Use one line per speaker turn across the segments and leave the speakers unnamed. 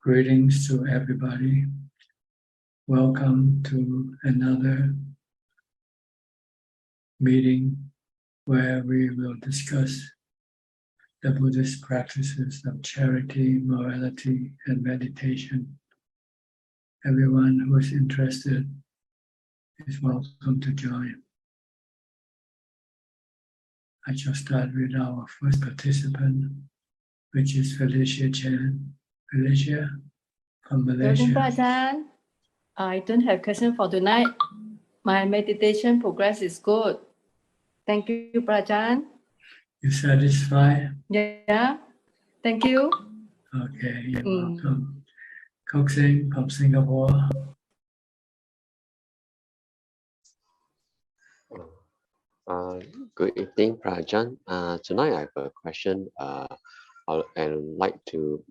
Greetings to everybody. Welcome to another meeting where we will discuss the Buddhist practices of charity, morality, and meditation. Everyone who is interested is welcome to join. I shall start with our first participant, which is Felicia Chan. Felicia from Malaysia.
Ajahn, I don't have question for tonight. My meditation progress is good. Thank you, Ajahn.
You satisfied?
Yeah. Thank you.
Okay, you're welcome. Kok Sing from Singapore.
Good evening, Ajahn. Tonight I have a question. I'd like to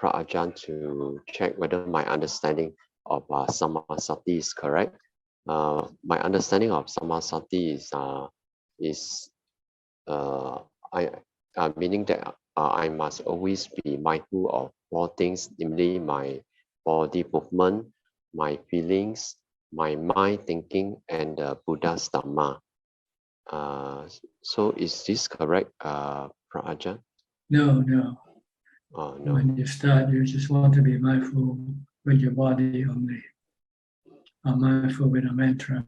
Ajahn to check whether my understanding of Sammasati is correct. My understanding of Sammasati is meaning that I must always be mindful of four things, namely my body movement, my feelings, my mind thinking, and Buddha's Dhamma. So is this correct, Ajahn?
No.
No.
When you start, you just want to be mindful with your body only, or mindful with a mantra.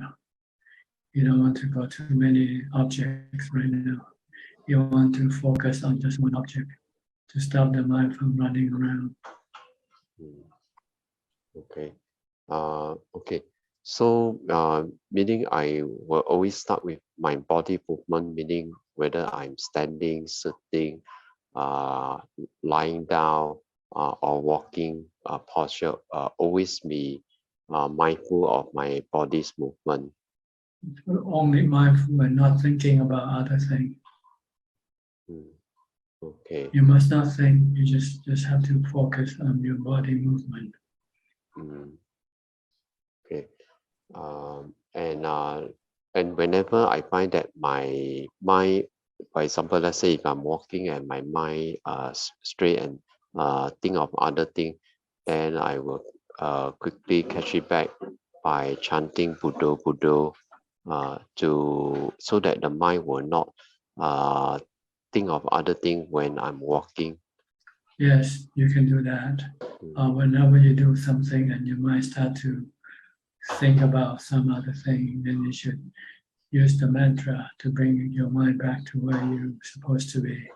You don't want to go to many objects right now. You want to focus on just one object to stop the mind from running around.
Okay. Okay. So, meaning I will always start with my body movement, meaning whether I'm standing, sitting, lying down, or walking posture, always be mindful of my body's movement.
Only mindful and not thinking about other things.
Okay.
You must not think, you just have to focus on your body movement.
Okay. And whenever I find that my mind, for example, let's say if I'm walking and my mind straight and think of other thing, then I will quickly catch it back by chanting Buddha Buddha so that the mind will not think of other thing when I'm walking.
Yes, you can do that. Whenever you do something and your mind start to think about some other thing, then you should use the mantra to bring your mind back to where you're supposed to be,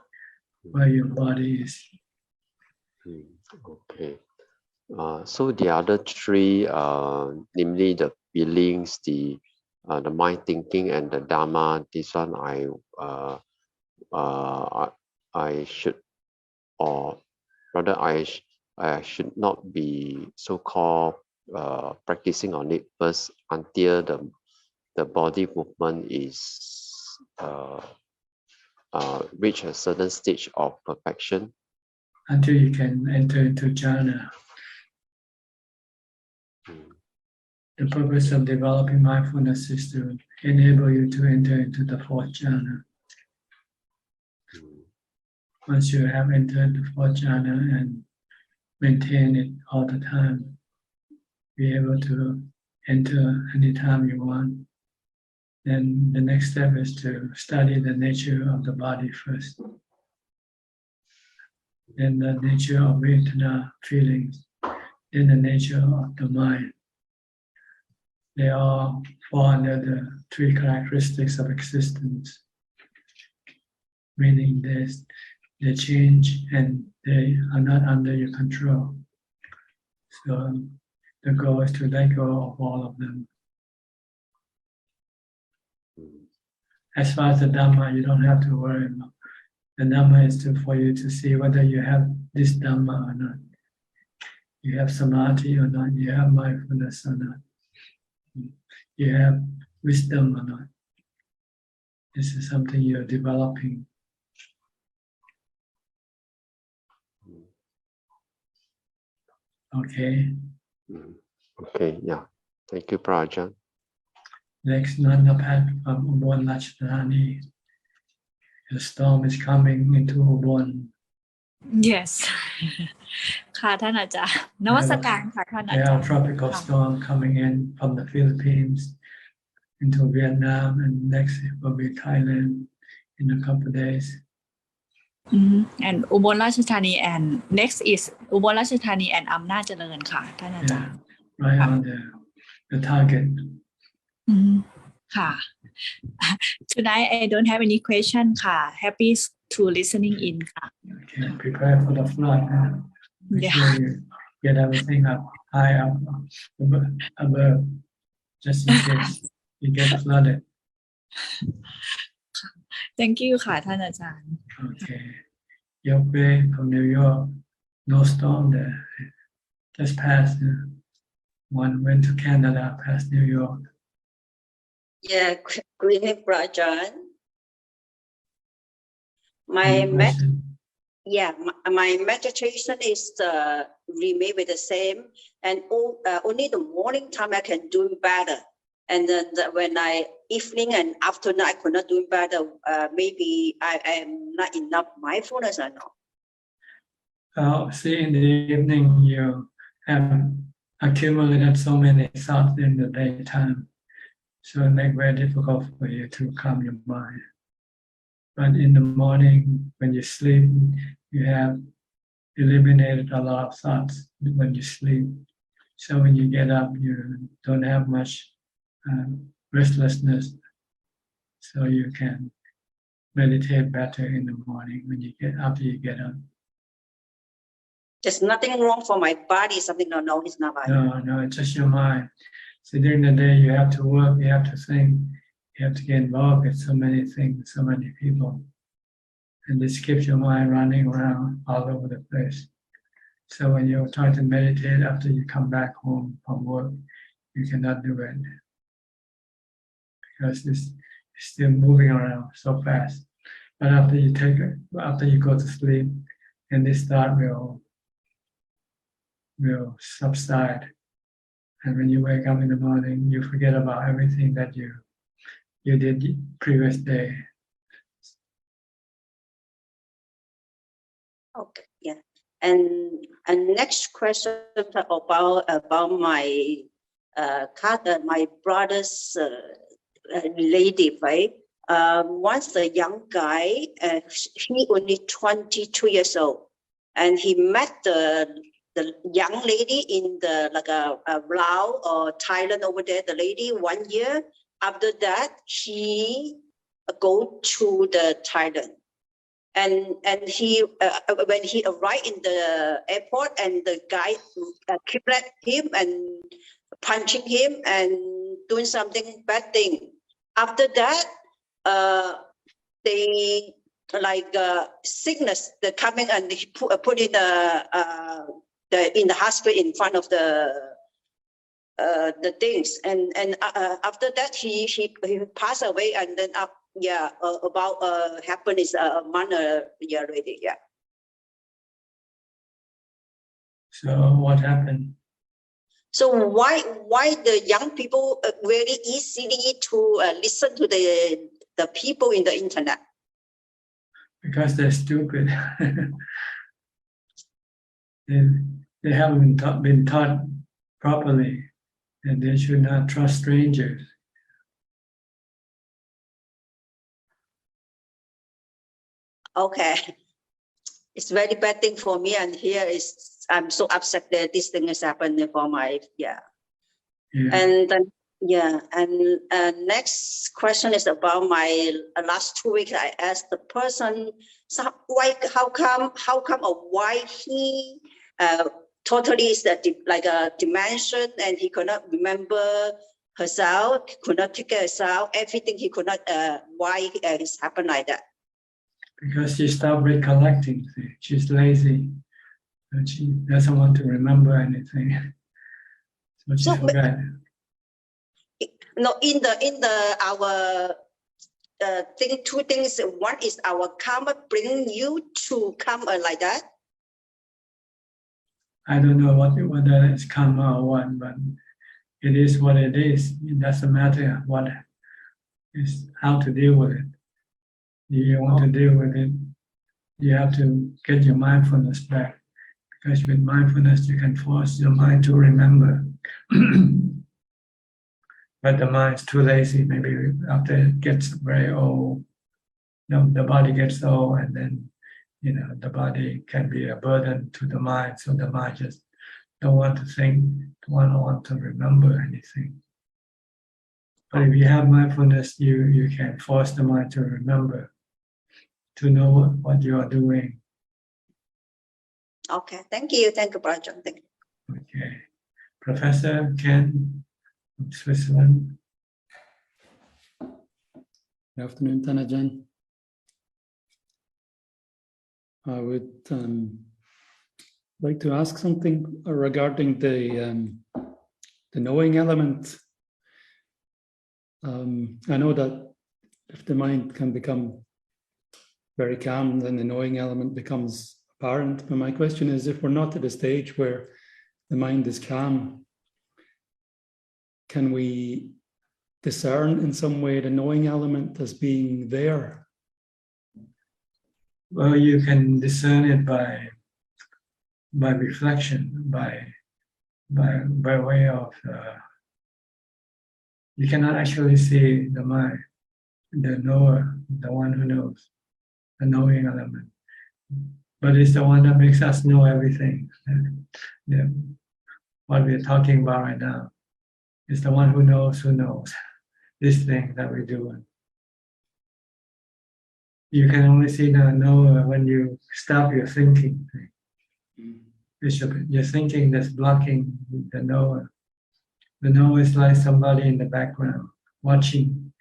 where your body is.
Okay. So the other three, namely the feelings, the mind thinking, and the Dhamma, this one I should, or rather I should not be so-called practicing on it first until the body movement is reach a certain stage of perfection.
Until you can enter into jhana. The purpose of developing mindfulness is to enable you to enter into the fourth jhana. Once you have entered the fourth jhana and maintain it all the time, be able to enter anytime you want, then the next step is to study the nature of the body first. Then the nature of Vedana, feelings, then the nature of the mind. They all fall under the three characteristics of existence, meaning they change and they are not under your control. So the goal is to let go of all of them. As far as the Dhamma, you don't have to worry about. The Dhamma is for you to see whether you have this Dhamma or not. You have samadhi or not, you have mindfulness or not. You have wisdom or not. This is something you're developing. Okay.
Okay, yeah. Thank you, Ajahn.
Next, Nandapat from Ubon Ratchathani. The storm is coming into Ubon.
Yes. ค่ะท่านอาจารย์นมัสการค่ะท่านอา
They
จาร
have
ย์
tropical storm coming in from the Philippines into Vietnam, and next it will be Thailand in a couple of days.
and อุบลราชธานี and next is อุบลราชธานี and อำนาจเจริญค่ะท่านอาจารย์
Right on the target.
ค่ะ Tonight I don't have any question ค่ะ Happy to listening in ค่ะ
Okay, prepare for the flood. Make
Yeah.
sure you get everything up high up above, just in case you get flooded.
Thank you ค่ะท่านอาจารย์
Okay. York Bay from New York, no storm there. Just passed. One went to Canada, past New York.
Yeah, good evening, Ajahn.
Any question?
My meditation is remain with the same, and only the morning time I can do better. And then when evening and afternoon I could not do better. Maybe I am not enough mindfulness or not.
See, in the evening you have accumulated so many thoughts in the daytime, so it makes very difficult for you to calm your mind. But in the morning, when you sleep, you have eliminated a lot of thoughts when you sleep. So when you get up, you don't have much restlessness. So you can meditate better in the morning when you after you get up.
There's nothing wrong for my body. Something no, it's not body.
No, it's just your mind. So during the day, you have to work, you have to think, you have to get involved with so many things, so many people. And this keeps your mind running around all over the place. So when you try to meditate after you come back home from work, you cannot do it. Because it's still moving around so fast. But after you go to sleep, and this thought will subside. And when you wake up in the morning, you forget about everything that you did the previous day.
Okay, yeah. And next question about my my brother's relative, right? Once the young guy, he only 22 years old, and he met the young lady in the Laos or Thailand over there. The lady 1 year after that, he go to the Thailand. And he when he arrived in the airport, and the guy kidnapped him and punching him and doing something bad thing. After that, they sickness they coming and they put in in the hospital in front of the things, and after that he passed away, and then about happened is a month already. Yeah.
So what happened?
So why the young people very easily to listen to the people in the internet?
Because they're stupid. They haven't been taught properly, and they should not trust strangers.
Okay, it's very bad thing for me, and here I'm so upset that this thing is happening for my And then next question is about my last 2 weeks. I asked the person, so how come or why he totally is like a dimension, and he could not remember herself, could not take care of herself, everything he could not. Why it's happened like that?
Because she stopped recollecting. She's lazy, and she doesn't want to remember anything. So she forgot.
No, in our two things. One is our karma bring you to come like that.
I don't know whether it's karma or what, but it is what it is. It doesn't matter what is how to deal with it. If you want to deal with it, you have to get your mindfulness back, Because with mindfulness, you can force your mind to remember. But the mind is too lazy. Maybe after it gets very old, the body gets old, and then the body can be a burden to the mind. So the mind just don't want to think, don't want to remember anything. But if you have mindfulness, you can force the mind to remember, to know what you are doing.
Okay, thank you, Brother John. Thank you.
Okay, Professor Ken from Switzerland.
Good afternoon, Ajahn. I would like to ask something regarding the knowing element. I know that if the mind can become very calm, then the knowing element becomes apparent. But my question is, if we're not at a stage where the mind is calm, can we discern in some way the knowing element as being there?
Well, you can discern it by reflection, by way of. You cannot actually see the mind, the knower, the one who knows, the knowing element. But it's the one that makes us know everything. What we're talking about right now is the one who knows this thing that we're doing. You can only see the knower when you stop your thinking. It's your thinking that's blocking the knower. The knower is like somebody in the background watching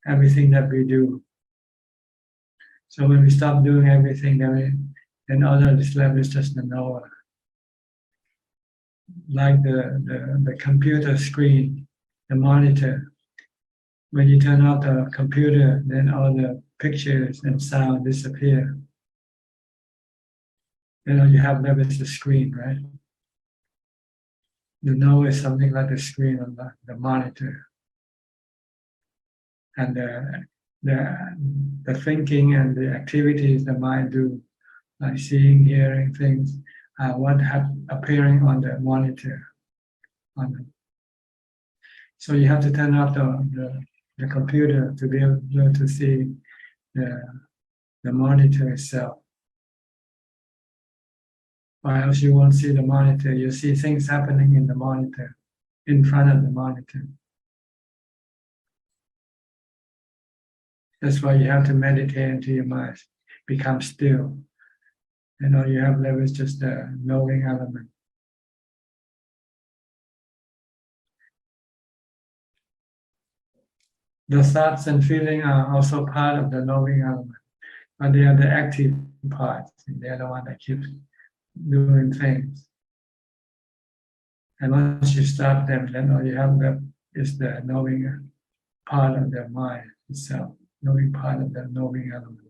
everything that we do. So when we stop doing everything, then all that is left is just the knower. Like the computer screen, the monitor. When you turn off the computer, then all the pictures and sound disappear. Then all you have left is the screen, right? The knower is something like the screen on the monitor. And the thinking and the activities the mind do, like seeing, hearing things, what have appearing on the monitor. So you have to turn off the computer to be able to see the monitor itself. Or else you won't see the monitor. You see things happening in the monitor, in front of the monitor. That's why you have to meditate until your mind becomes still. And all you have left is just the knowing element. The thoughts and feelings are also part of the knowing element, but they are the active parts. They are the one that keeps doing things. And once you stop them, then all you have left is the knowing part of the mind itself, knowing part of the knowing element.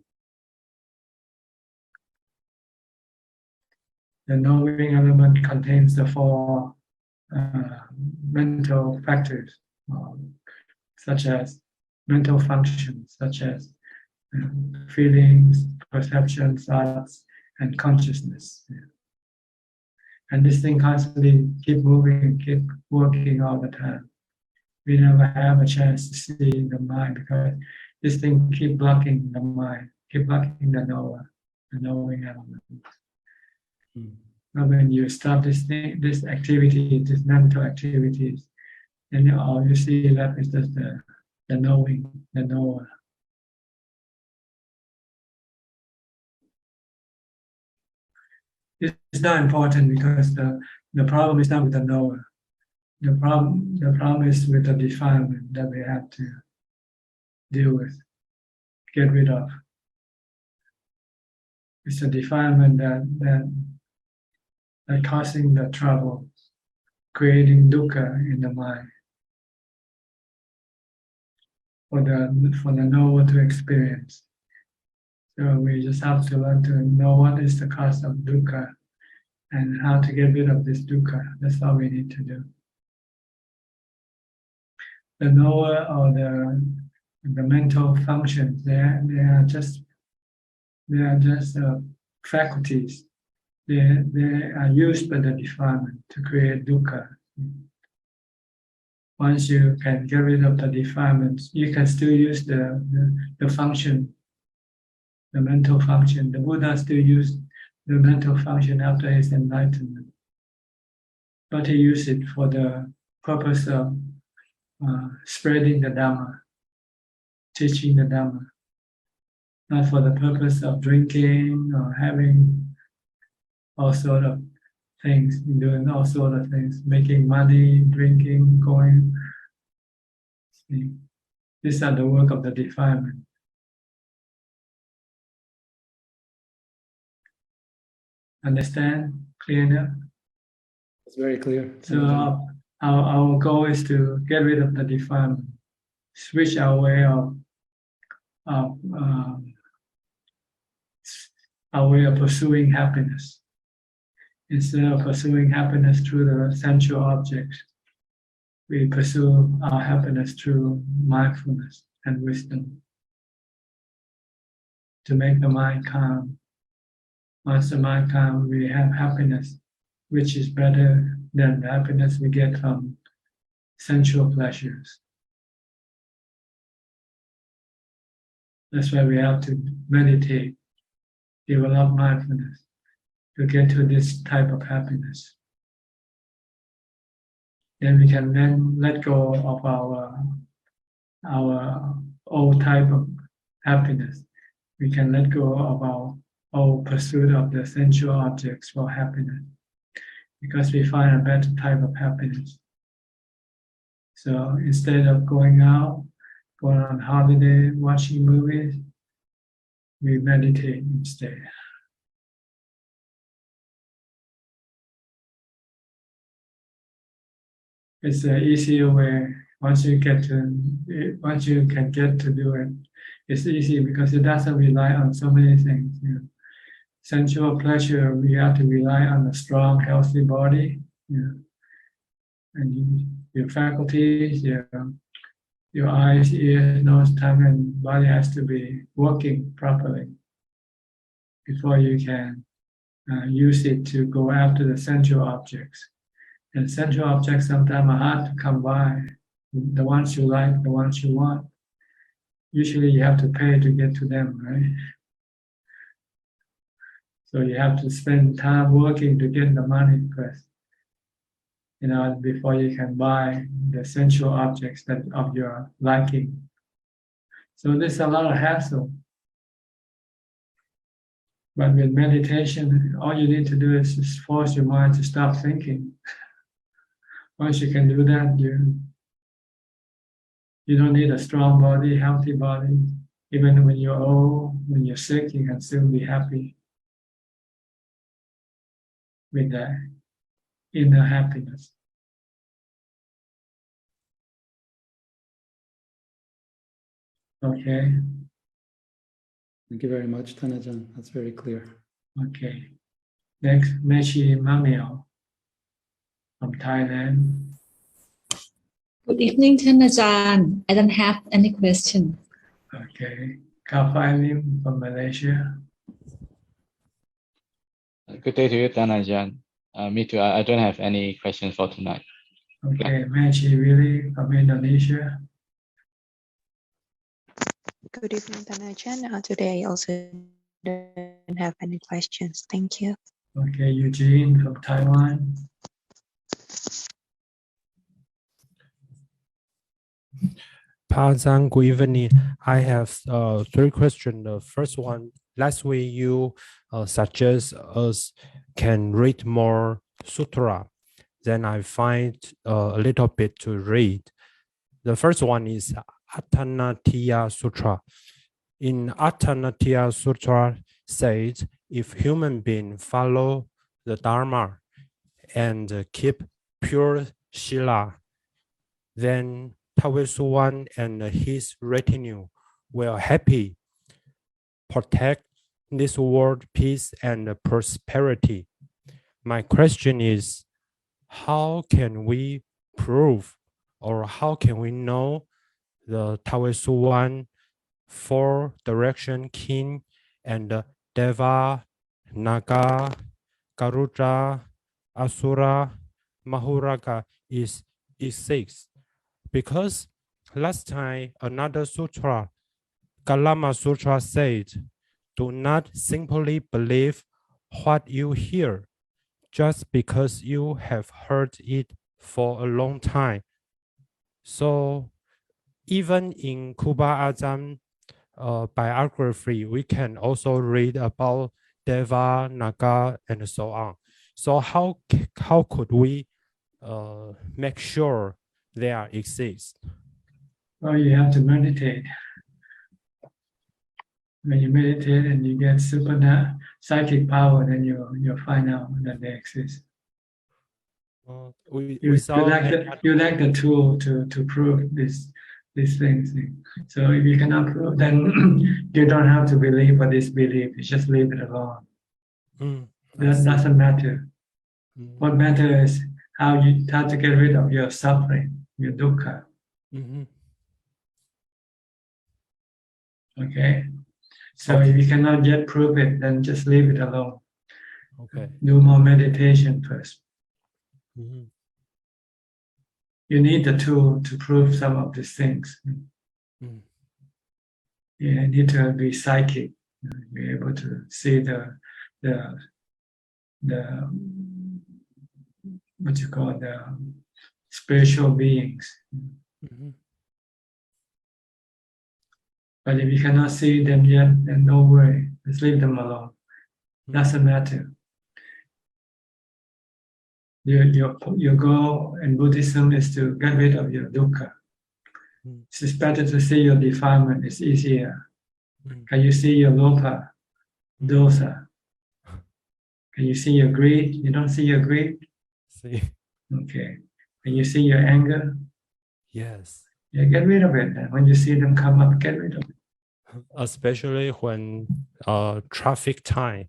The knowing element contains the four mental factors, such as mental functions, such as feelings, perceptions, thoughts, and consciousness. And this thing constantly keep moving, keep working all the time. We never have a chance to see the mind because this thing keep blocking the mind, keep blocking the knower, the knowing element. But when you stop this activity, this mental activities, then all you see left is just the knowing, the knower. It's not important because the problem is not with the knower. The problem is with the defilement that we have to deal with, get rid of. It's a defilement that causing the trouble, creating dukkha in the mind for the knower to experience. So we just have to learn to know what is the cause of dukkha and how to get rid of this dukkha. That's all we need to do. The knower or the mental functions, they are just faculties they are used by the defilement to create dukkha. Once you can get rid of the defilements, you can still use the function, the mental function. The Buddha still used the mental function after his enlightenment, but he used it for the purpose of spreading the Dhamma, teaching the Dhamma, not for the purpose of drinking or having all sort of things, doing all sort of things, making money, drinking, going. See, these are the work of the defilement. Understand? Clear enough?
It's very clear.
So our goal is to get rid of the defilement, switch our way of pursuing happiness. Instead of pursuing happiness through the sensual objects, we pursue our happiness through mindfulness and wisdom to make the mind calm. Once the mind calm, we have happiness, which is better than the happiness we get from sensual pleasures. That's why we have to meditate, develop mindfulness to get to this type of happiness. Then we can then let go of our old type of happiness. We can let go of our old pursuit of the sensual objects for happiness, because we find a better type of happiness. So instead of going out, going on holiday, watching movies, we meditate instead. It's an easier way. Once you can get to do it, it's easy because it doesn't rely on so many things. You know. Sensual pleasure, we have to rely on a strong, healthy body, you know, and your faculties, your eyes, ears, nose, tongue, and body has to be working properly before you can use it to go after the sensual objects. And sensual objects sometimes are hard to come by. The ones you like, the ones you want. Usually you have to pay to get to them, right? So you have to spend time working to get the money first, you know, before you can buy the sensual objects that of your liking. So there's a lot of hassle. But with meditation, all you need to do is just force your mind to stop thinking. Once you can do that, you don't need a strong body, healthy body. Even when you're old, when you're sick, you can still be happy with that inner happiness. Okay.
Thank you very much, Thanajan. That's very clear.
Okay. Next, Mechi Mamio from Thailand.
Good evening, Ajahn. I don't have any question.
Okay. Kafalim from Malaysia.
Good day to you, Ajahn. Me too. I don't have any questions for tonight.
Okay. Mechi Willy from Indonesia.
Good evening, Ajahn. Today I also don't have any questions. Thank you.
Okay. Eugene from Taiwan.
Pazan, good evening. I have 3 questions. The first one, last week you suggest us can read more sutra. Then I find a little bit to read. The first one is Attanatiya Sutra. In Attanatiya Sutra says, if human beings follow the Dharma and keep pure Sila, then Tawesuwan and his retinue will happy protect this world peace and prosperity. My question is, how can we prove or how can we know the Tawesuwan 4 direction king and Deva, Naga, Garuda, Asura, Mahuraka is six. Because last time another sutra, Kalama Sutra said, do not simply believe what you hear just because you have heard it for a long time. So even in Kuba Azam biography, we can also read about Deva, Naga, and so on. So how could we make sure they are exist?
Well, you have to meditate. When you meditate and you get super psychic power, then you'll find out that they exist. You lack the tool to prove these things. So if you cannot prove, then you don't have to believe or disbelieve. You just leave it alone. That doesn't matter. What matters is how to get rid of your suffering, your dukkha. Okay. So if you cannot yet prove it, then just leave it alone.
Okay.
Do more meditation first. You need the tool to prove some of these things. You need to be psychic, be able to see the what you call the spiritual beings. But if you cannot see them yet, then don't worry. Just leave them alone. Doesn't matter. Your goal in Buddhism is to get rid of your dukkha. It's better to see your defilement. It's easier. Can you see your lopa, dosa? Can you see your greed? You don't see your greed?
See.
Okay. Can you see your anger?
Yes.
Yeah, get rid of it. And when you see them come up, get rid of it.
Especially when traffic time,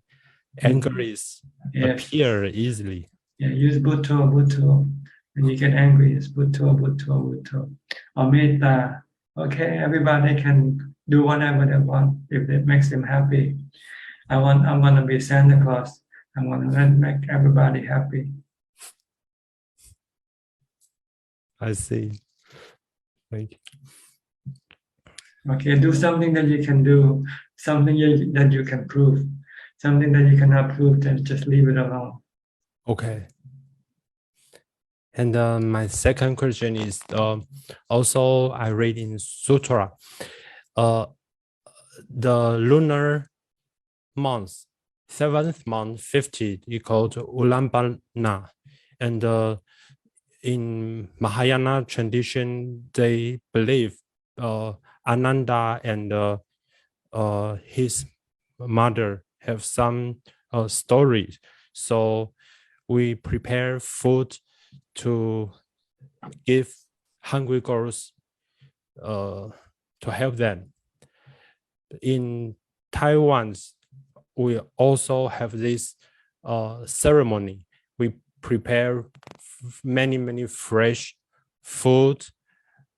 anger is appear easily.
Yeah, use butto. When you get angry, it's butto. Or metta. Okay, everybody can do whatever they want if it makes them happy. I'm gonna be Santa Claus. I'm gonna make everybody happy.
I see. Thank you.
Okay, do something that you can do, something that you can prove. Something that you cannot prove, then just leave it alone.
Okay. And my second question is also I read in Sutra, the lunar month, 7th month, 50 equal to Ulambana. And in Mahayana tradition, they believe Ananda and his mother have some stories. So we prepare food to give hungry girls to help them. In Taiwan, we also have this ceremony. We prepare many fresh food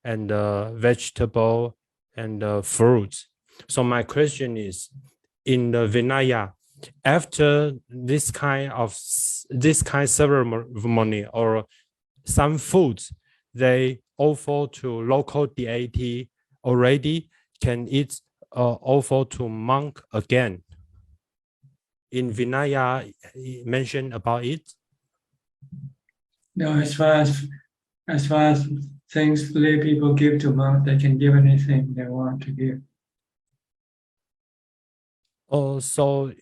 and vegetable and fruits. So my question is, in the Vinaya, after this kind ceremony or some foods they offer to local deity already, can it offer to monk again? In Vinaya, mentioned about it?
No, as far as things lay people give to monks, they can give anything they want to give.
Oh, so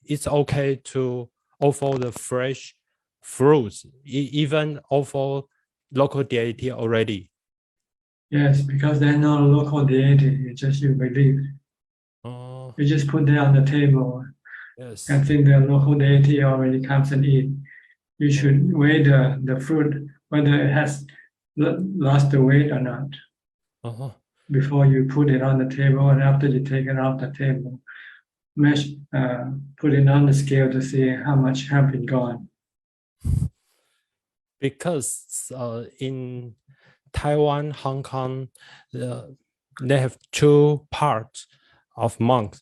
it's okay to offer the fresh fruits, even offer local deity already?
Yes, because they're not a local deity, you believe. You just put it on the table.
Yes.
And think the local deity already comes and eat. You should weigh the fruit, whether it has lost the weight or not, before you put it on the table, and after you take it off the table, put it on the scale to see how much have been gone.
Because in Taiwan, Hong Kong, they have two parts of monks.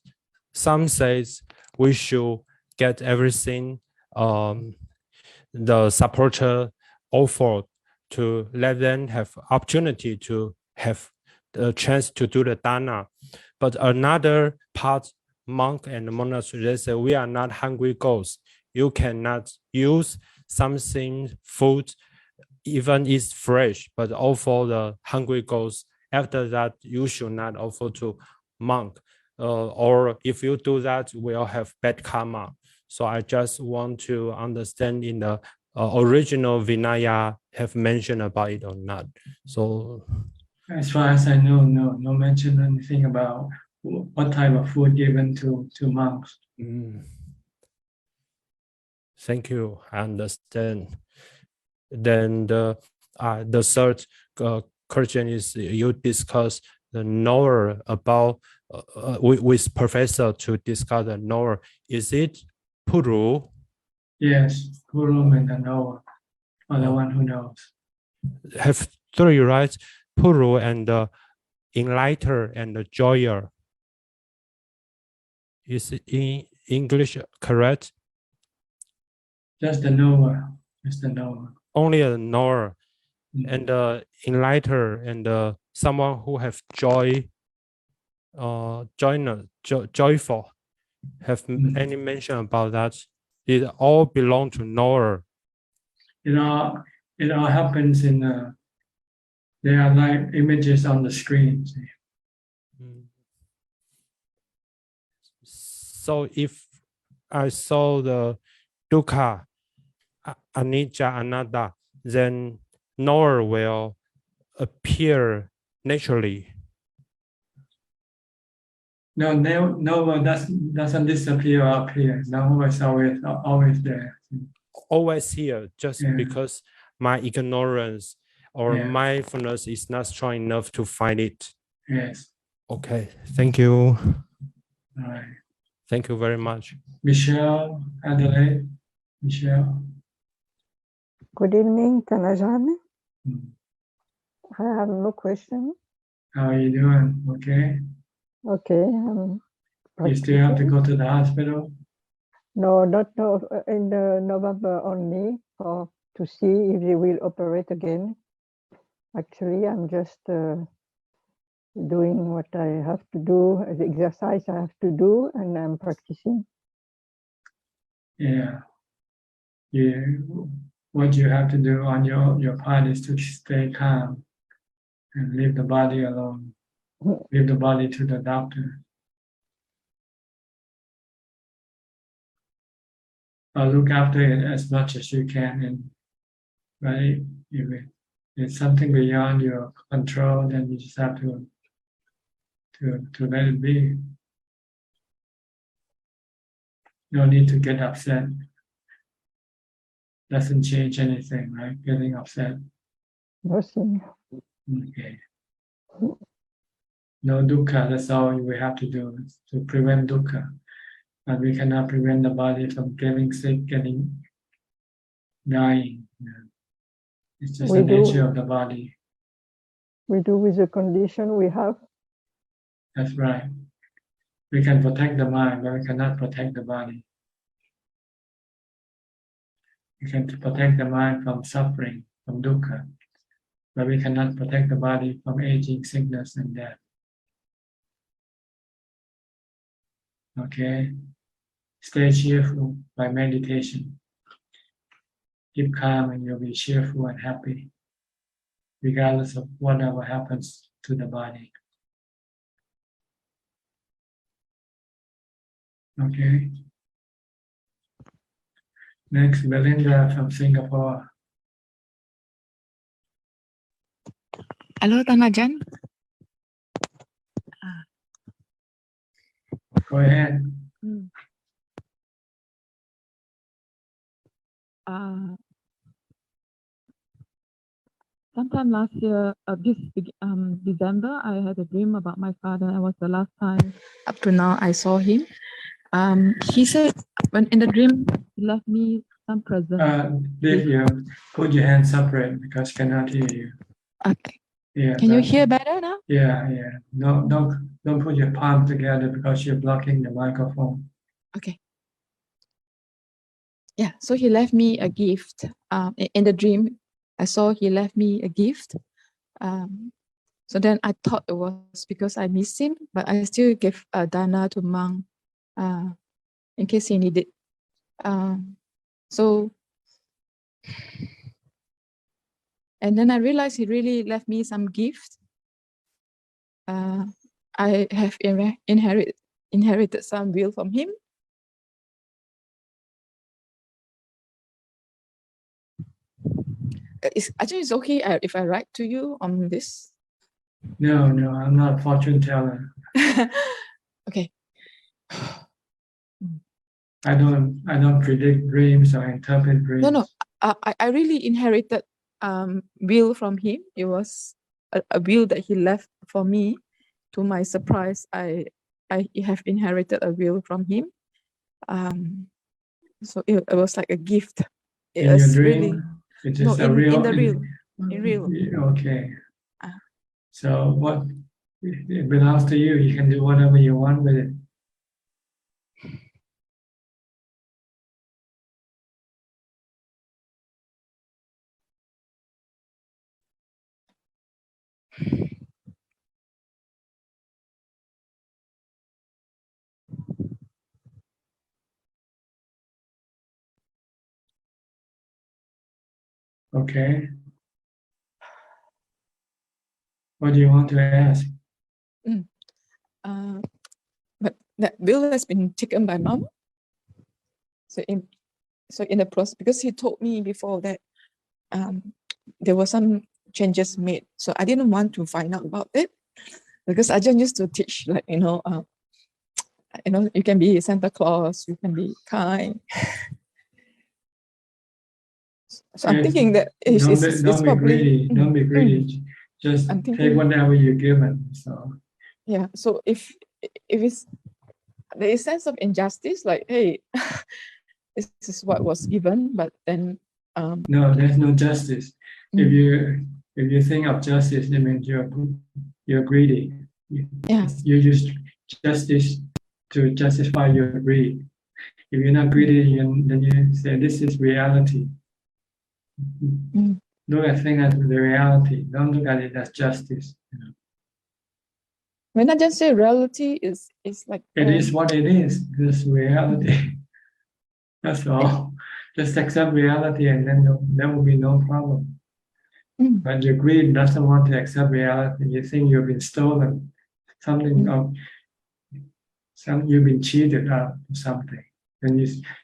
Some says we should get everything the supporter offered to let them have opportunity to have the chance to do the dana. But another part, monk and monastery, they say we are not hungry ghosts. You cannot use something food, even it's fresh, but offer the hungry ghosts. After that, you should not offer to monk. Or if you do that, we'll have bad karma. So I just want to understand in the original Vinaya have mentioned about it or not. So
as far as I know, no mention anything about what type of food given to monks.
Thank you. I understand. Then the third question is you discuss the knower about with professor to discuss the knower. Is it Puru?
Yes, Puru and the knower, or the one who knows.
Have three, right? Puru and the enlighter and the joyer. Is it in English correct?
Just the knower. Just the knower.
Only a knower. And the enlighter and someone who have joy, joyful. Have any mention about that? It all belong to knower.
It all happens in they are like images on the screen.
So if I saw the dukkha, anicca, anatta, then knower will appear naturally.
No, doesn't disappear or appear. Knower is always there.
Always here, just because my ignorance or mindfulness is not strong enough to find it.
Yes.
Okay, thank you.
All right.
Thank you very much.
Michelle, Adelaide. Michelle.
Good evening, Ajahn. I have no question.
How are you doing? Okay.
Okay.
You still have to go to the hospital?
No, not in the November only to see if they will operate again. Actually, I'm just doing what I have to do, the exercise I have to do, and I'm practicing.
Yeah. What you have to do on your part is to stay calm and leave the body alone. Leave the body to the doctor. Or look after it as much as you can, and right, if it's something beyond your control, then you just have to let it be. No need to get upset. Doesn't change anything, right? Getting upset.
Nothing.
Okay. No dukkha, that's all we have to do to prevent dukkha. But we cannot prevent the body from getting sick, dying. It's just the nature of the body.
We do with the condition we have.
That's right. We can protect the mind, but we cannot protect the body. We can protect the mind from suffering, from dukkha, but we cannot protect the body from aging, sickness, and death. Okay? Stay cheerful by meditation. Keep calm and you'll be cheerful and happy, regardless of whatever happens to the body. Okay? Next, Belinda from Singapore.
Hello, Ajahn.
Go ahead.
Sometime last year, this December, I had a dream about my father. It was the last time up to now I saw him. He said, when in the dream, he left me some present.
Dave, you put your hands separate because cannot hear you.
Okay.
Yeah.
Can you hear better now?
Yeah. No, don't put your palm together because you're blocking the microphone.
Okay. Yeah, so he left me a gift. In the dream, I saw he left me a gift. So then I thought it was because I missed him, but I still gave dana to monk in case he needed. So, and then I realized he really left me some gift. I have inherited some will from him. Actually, it's okay if I write to you on this.
No, I'm not a fortune teller.
Okay.
I don't predict dreams or interpret dreams.
No. I really inherited will from him. It was a will that he left for me. To my surprise, I have inherited a will from him. So it was like a gift. It
in your
was
dream,
really,
it
no,
is a real.
in the real. In real.
Okay. So what it belongs to you. You can do whatever you want with it. Okay. What do you want to ask?
But that will has been taken by mom. So in the process, because he told me before that there were some changes made. So I didn't want to find out about it because Ajahn used to teach, like, you can be Santa Claus, you can be kind. So I'm thinking that it's probably.
Don't be greedy. Just take whatever you're given. So
yeah. So if it's there is sense of injustice, like, hey, this is what was given, but then
no, there's no justice. If you think of justice, it means you're greedy.
Yeah.
You use justice to justify your greed. If you're not greedy, then you say this is reality. Look at things as the reality. Don't look at it as justice.
When I just say reality is like
it is what it is. This reality. That's all. Just accept reality, and then there will be no problem. But your greed doesn't want to accept reality. You think you've been stolen, you've been cheated out of something, and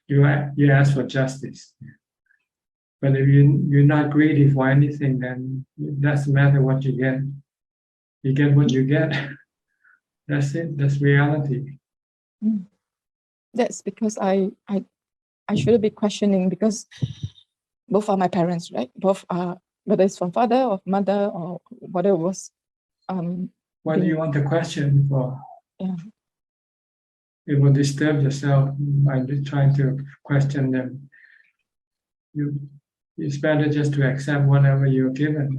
you ask for justice. But if you're not greedy for anything, then it doesn't matter what you get. You get what you get. That's it. That's reality.
That's because I shouldn't be questioning, because both are my parents, right? Both are, whether it's from father or mother or whatever was.
What do you want to question for?
Yeah.
It will disturb yourself by trying to question them. It's better just to accept whatever you're given.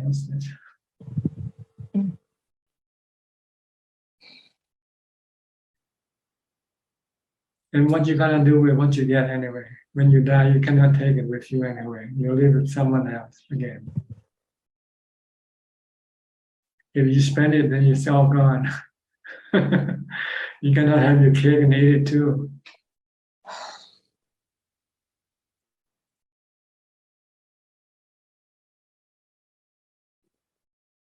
And what you gonna do with what you get anyway? When you die, you cannot take it with you anyway. You live with someone else again. If you spend it, then it's all gone. You cannot have your cake and eat it too.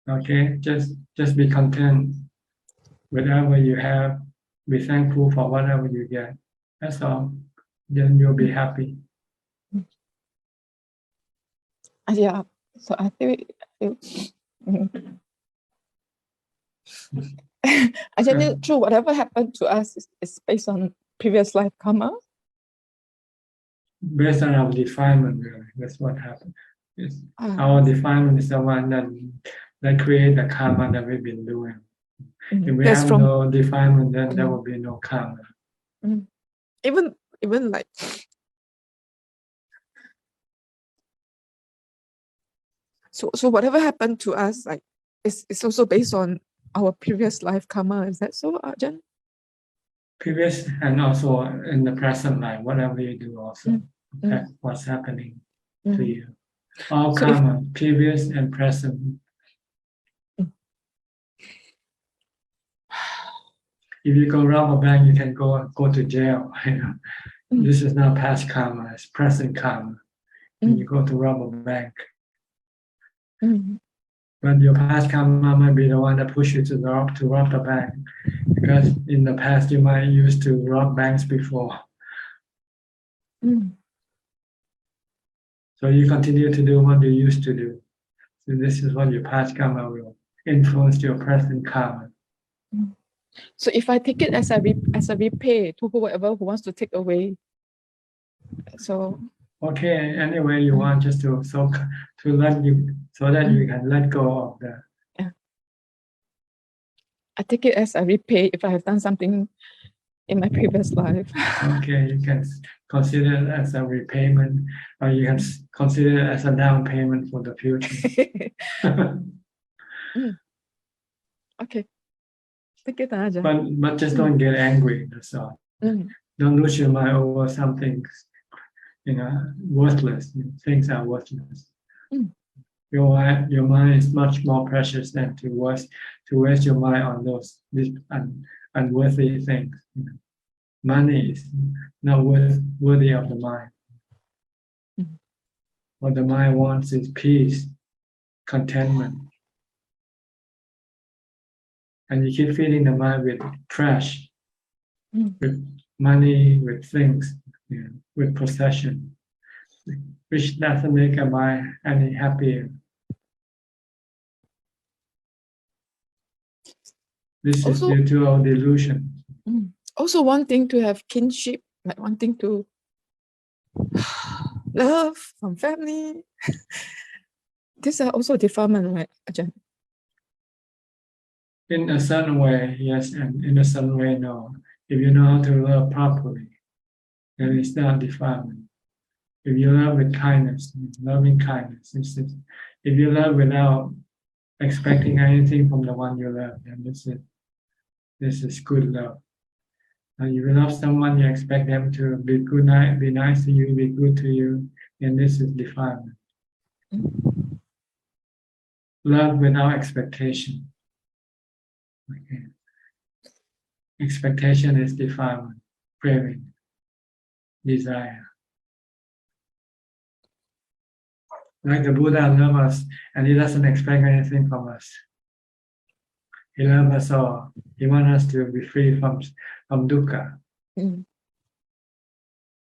Okay, just be content with whatever you have. Be thankful for whatever you get. That's all. Then you'll be happy.
Yeah. So I feel I think true. Whatever happened to us is based on previous life karma.
Based on our defilement, really. That's what happened. Our defilement is the one that create the karma that we've been doing. If we have no defilement, then there will be no karma.
Even like so whatever happened to us, like it's also based on our previous life karma. Is that so, Ajahn?
Previous and also in the present life, whatever you do also. what's happening to you. All karma, previous and present. If you go rob a bank, you can go to jail. This is not past karma; it's present karma. When you go to rob a bank, but your past karma might be the one that pushed you to rob the bank, because in the past you might used to rob banks before. So you continue to do what you used to do. So this is what your past karma will influence your present karma.
So if I take it as a repay to whoever who wants to take away, so
okay, any way you want, just to let you, so that you can let go of the.
I take it as a repay if I have done something in my previous life.
Okay, you can consider it as a repayment, or you can consider it as a down payment for the future.
Okay. Thank you, Ajahn.
But just don't get angry. That's all. Don't lose your mind over something, worthless. Things are worthless. Your mind is much more precious than to waste your mind on these unworthy things. Money is not worthy of the mind. What the mind wants is peace, contentment. And you keep feeding the mind with trash, with money, with things, with possession, which doesn't make a mind any happier. This is due to our delusion.
Also wanting to have kinship, like wanting to love from family. These are also defilement, right, Ajahn?
In a certain way, yes, and in a certain way, no. If you know how to love properly, then it's not defilement. If you love with kindness, loving kindness, if you love without expecting anything from the one you love, then this is good love. And if you love someone, you expect them to be be nice to you, be good to you, and this is defilement. Love without expectation. Okay. Expectation is defilement, craving, desire. Like the Buddha loves us, and he doesn't expect anything from us. He loves us all. He wants us to be free from dukkha.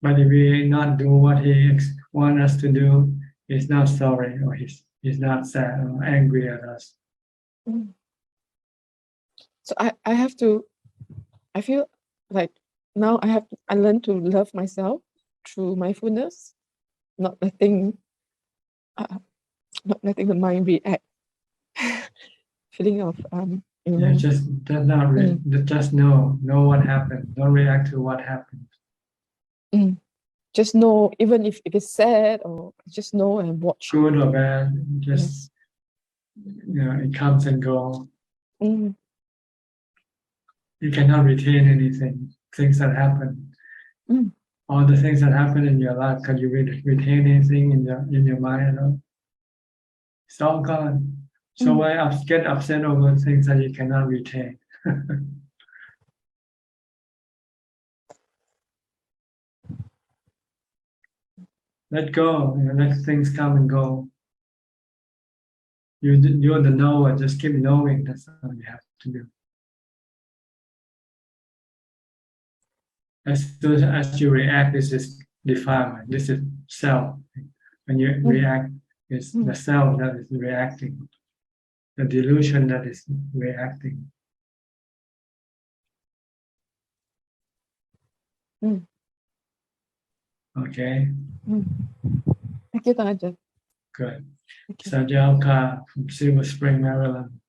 But if we not do what he wants us to do, he's not sorry, or he's not sad or angry at us.
So I feel like now I learn to love myself through mindfulness, not letting the mind react. Feeling of
just know what happened. Don't react to what happened.
Just know, even if it's sad, or just know and watch.
Good or bad, just it comes and goes. You cannot retain anything. Things that happen. All the things that happen in your life, can you retain anything in your mind? It's all gone. So why get upset over things that you cannot retain? Let go. Let things come and go. You're the knower. Just keep knowing. That's all you have to do. As you react, this is defilement. This is self. When you react, it's the self that is reacting. The delusion that is reacting. Okay.
Thank you, Ajahn.
Good. Sajalka from Silver Spring, Maryland.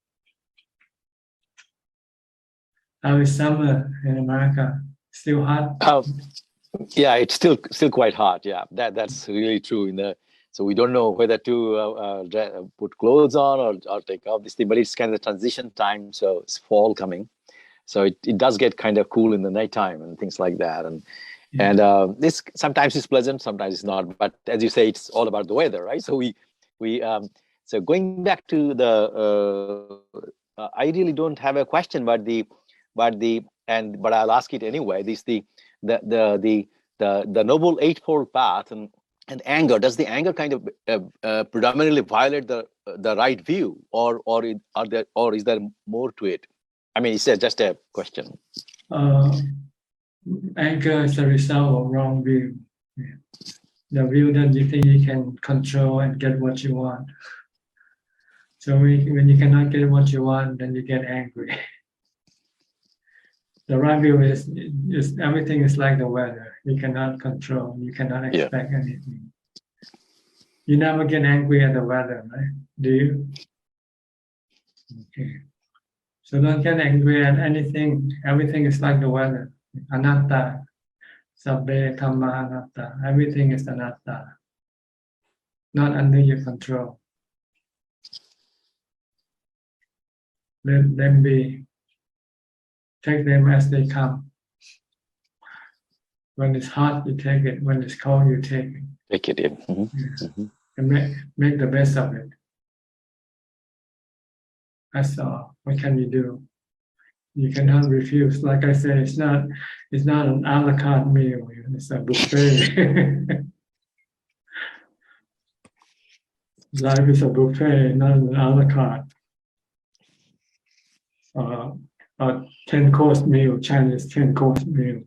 How is summer in America? Still hot?
Yeah, it's still quite hot. Yeah, that's really true. So we don't know whether to put clothes on or take off this thing, but it's kind of transition time. So it's fall coming, so it does get kind of cool in the nighttime and things like that. And this sometimes is pleasant, sometimes it's not. But as you say, it's all about the weather, right? So so going back to the, I really don't have a question, but I'll ask it anyway. This the Noble Eightfold Path and anger. Does the anger kind of predominantly violate the right view, or is there more to it? I mean, it's just a question.
Anger is the result of wrong view. The view that you think you can control and get what you want. So when you cannot get what you want, then you get angry. The right view is everything is like the weather. You cannot control. You cannot expect anything. You never get angry at the weather, right? Do you? Okay. So don't get angry at anything. Everything is like the weather. Anatta. Sabbe Dhamma Anatta. Everything is anatta. Not under your control. Let them be. Take them as they come. When it's hot, you take it. When it's cold, you take it.
Take it in.
And make the best of it. That's all. What can you do? You cannot refuse. Like I said, it's not an a la carte meal. It's a buffet. Life is a buffet, not an a la carte. A 10-course meal, Chinese 10-course meal.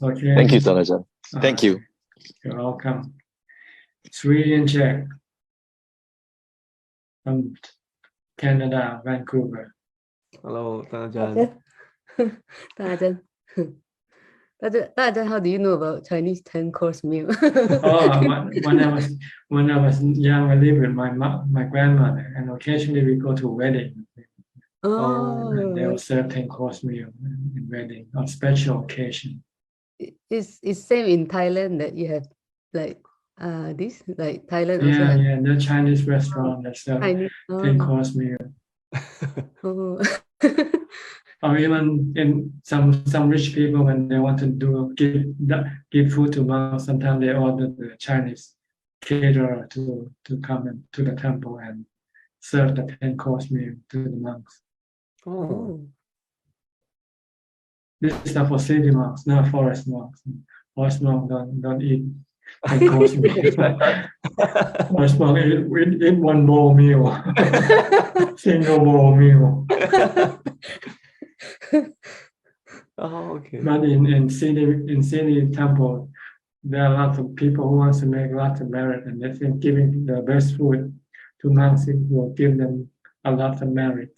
Okay.
Thank you, Tanajan. Thank you.
You're welcome. Sri and Czech from Canada, Vancouver.
Hello, Tanajan.
Tanajan. Tanajan, how do you know about Chinese 10-course meal?
When I was young, I lived with my grandmother, and occasionally we go to weddings. And they will serve 10-course meal in wedding on special occasion.
It's same in Thailand that you have like this, like Thailand also.
Yeah, the Chinese restaurant that serve 10-course meal. Or even in some rich people, when they want to give food to monks, sometimes they order the Chinese caterer to come to the temple and serve the 10-course meal to the monks. This is for city monks, not forest monks. Forest monks don't eat 10-course meal. Forest monks eat one bowl meal, single bowl meal.
Okay.
But in city temple, there are lots of people who want to make lots of merit, and they think giving the best food to monks will give them a lot of merit.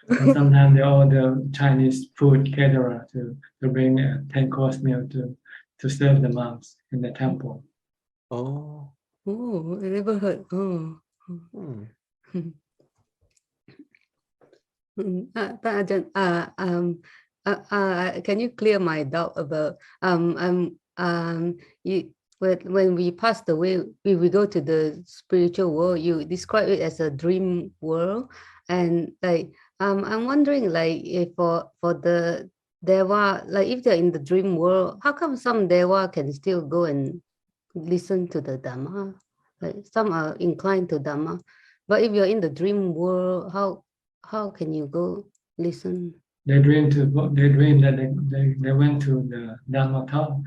And sometimes they order Chinese food caterer to bring a 10-course meal to serve the monks in the temple.
I never heard. Ajahn, can you clear my doubt about when we passed away, we go to the spiritual world. You describe it as a dream world, and like I'm wondering, like if for the Deva, like if they're in the dream world, how come some Deva can still go and listen to the Dhamma? Like some are inclined to Dhamma, but if you're in the dream world, how can you go listen?
They dream that they went to the Dhamma talk.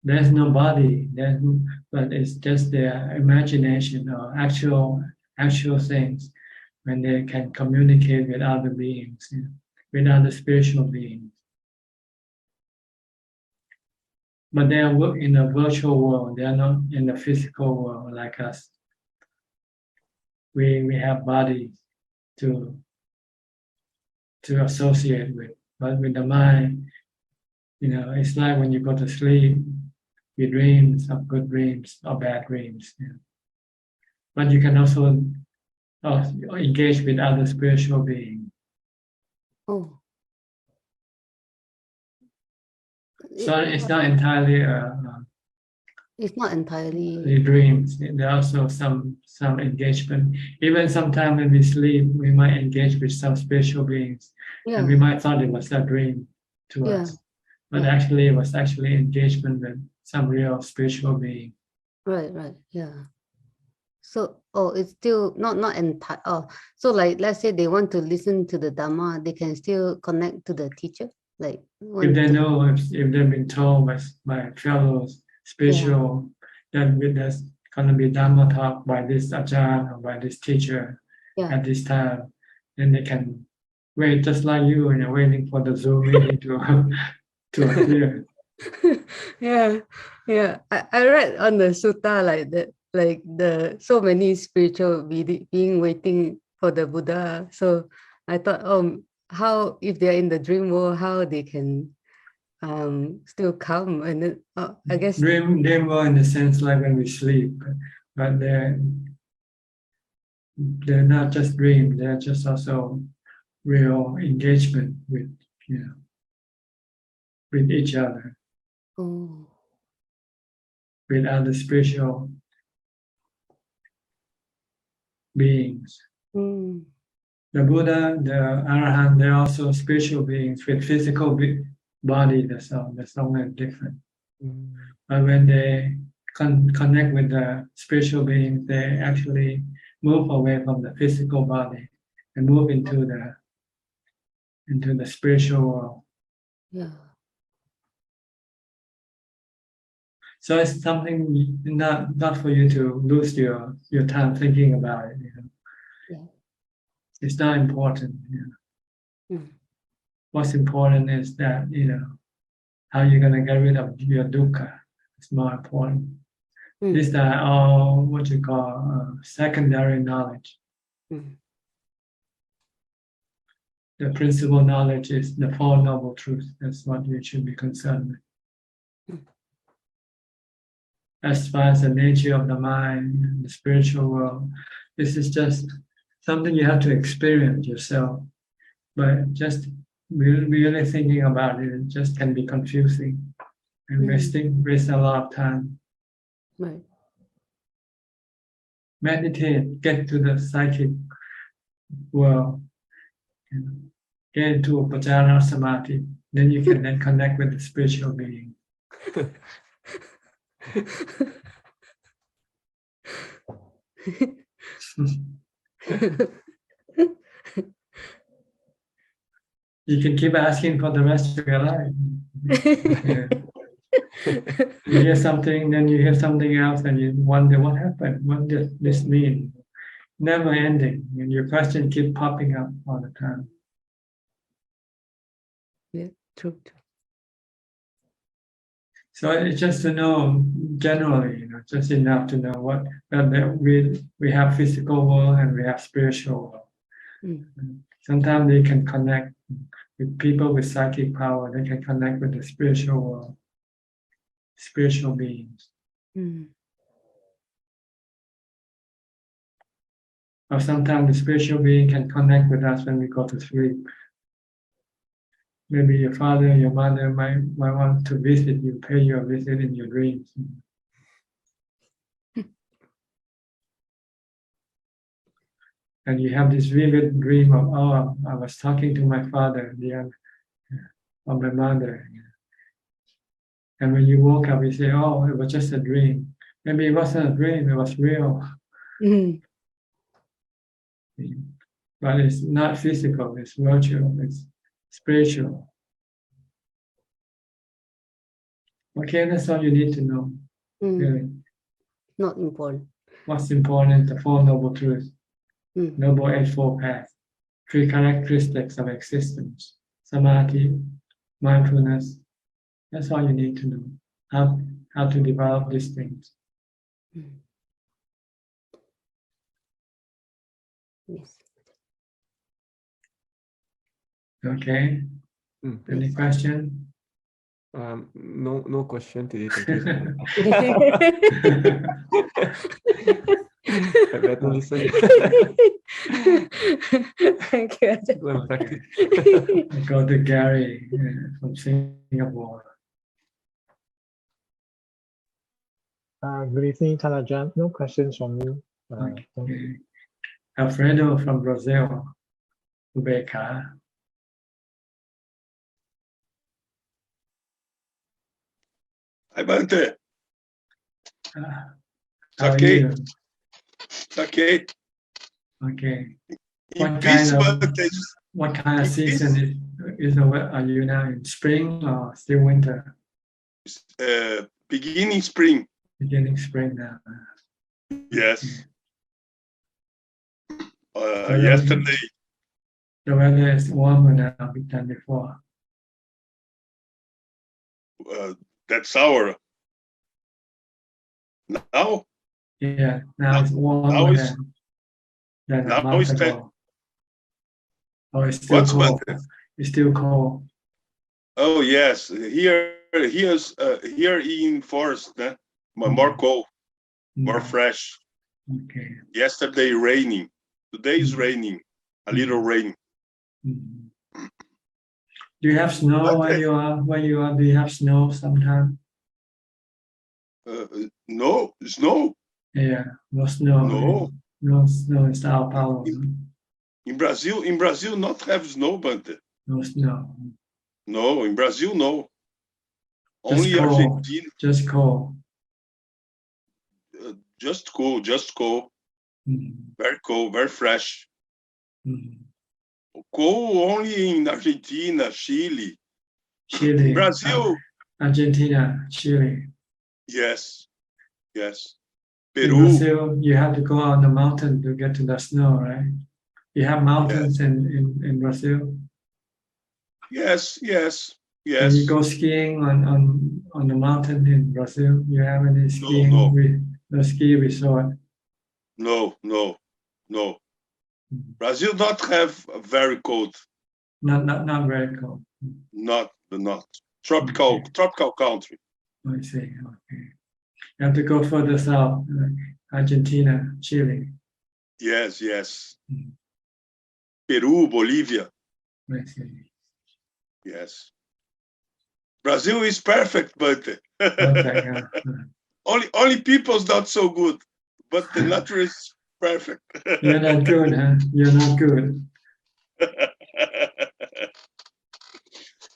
There's no body, but it's just their imagination or actual things when they can communicate with other beings, with other spiritual beings. But they are in a virtual world. They are not in the physical world like us. We have bodies to associate with, but with the mind, it's like when you go to sleep, you dream some good dreams or bad dreams. But you can also engage with other spiritual beings. So it's not entirely
It's not entirely.
The dreams. There are also some engagement. Even sometimes when we sleep, we might engage with some spiritual beings, and we might thought it was a dream to us, but actually it was actually engagement with some real spiritual being.
Right. Yeah. So, it's still not entire. So like, let's say they want to listen to the Dhamma, they can still connect to the teacher. Like,
if they know, if they've been told by fellows spiritual, that there's going to be Dhamma talk by this Ajahn or by this teacher at this time, then they can wait just like you, and you're waiting for the Zoom meeting to appear.
Yeah. I read on the sutta like that, like the so many spiritual being waiting for the Buddha. So I thought, how if they're in the dream world, how they can still come, and then I guess
dream world in the sense like when we sleep, but they're not just dream, they're just also real engagement with with each other, with other spiritual beings. The Buddha, the Arahant, they're also spiritual beings with physical body. That's only different. But when they connect with the spiritual beings, they actually move away from the physical body and move into the spiritual world. So it's something not for you to lose your time thinking about it. It's not important. What's important is that how you're gonna get rid of your dukkha. It's more important. These are all what you call secondary knowledge. The principal knowledge is the Four Noble Truths. That's what you should be concerned with. As far as the nature of the mind, the spiritual world, this is just something you have to experience yourself. But just really thinking about it just can be confusing and waste a lot of time.
Right.
Meditate, get to the psychic world, get into Upajjhara Samadhi, then you can then connect with the spiritual being. You can keep asking for the rest of your life. You hear something, then you hear something else, and you wonder what happened. What does this mean? Never ending, and your question keep popping up all the time.
Yeah, true.
So it's just to know generally, just enough to know that we have physical world and we have spiritual world. Sometimes they can connect with people with psychic power. They can connect with the spiritual world, spiritual beings. Or sometimes the spiritual being can connect with us when we go to sleep. Maybe your father, your mother might want to visit you, pay you a visit in your dreams. And you have this vivid dream of, I was talking to my father, or my mother. And when you woke up, you say, it was just a dream. Maybe it wasn't a dream, it was real. But it's not physical, it's virtual, it's spiritual. Okay, that's all you need to know. Really.
Not important.
What's important is the Four Noble Truths, Noble Eightfold Path, 3 characteristics of existence, samadhi, mindfulness. That's all you need to know, how to develop these things.
Yes.
Okay. Any question?
No question today. Thank you. I better listen.
Thank you.
Go to Gary from Singapore.
Good evening, Tanajan. No questions from me. Thank you.
Okay. Alfredo from Brazil, Ubeka.
Hi, Bante.
How are
Okay.
you?
Okay.
Okay.
In peace, Bante.
What kind of season is are you now in spring or still winter?
Beginning spring.
Beginning spring now.
Yes.
So
Yesterday.
The weather is warmer now than before.
That's our. Now?
Yeah, now it's warmer than a month ago. Oh, it's still cold. It's still cold.
Oh yes, here in forest, more cold, more fresh.
Okay.
Yesterday raining. Today is raining. A little rain.
Do you have snow where you are? Do you have snow sometime?
No snow.
Yeah, no snow.
No.
No snow in Sao Paulo.
In Brazil, not have snow, Bante.
No snow.
No, in Brazil, no.
Just
Only
cold.
Argentina.
Just cold.
Just cold. Very cold, very fresh. Cold only in Argentina, Chile.
Chile.
Brazil.
Argentina, Chile.
Yes.
In
Peru.
Brazil, you have to go on the mountain to get to the snow, right? You have mountains in Brazil.
Yes.
When you go skiing on the mountain in Brazil, you have any skiing? No ski resort.
No. Brazil not have very cold.
Not very cold.
Not tropical country.
I see. Okay. You have to go further south, Argentina, Chile.
Yes. Peru, Bolivia.
I see.
Yes. Brazil is perfect, but only people's not so good, but the nature is perfect.
You're not good, huh? You're not good.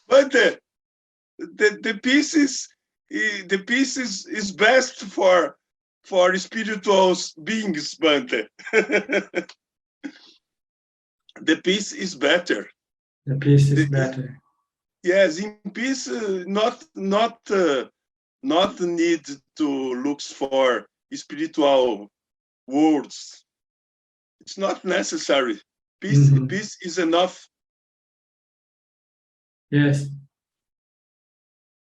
But the peace is best for spiritual beings, Bante. The peace is better.
The peace is better.
Yes, in peace, not need to look for spiritual words. It's not necessary. Peace is enough.
Yes.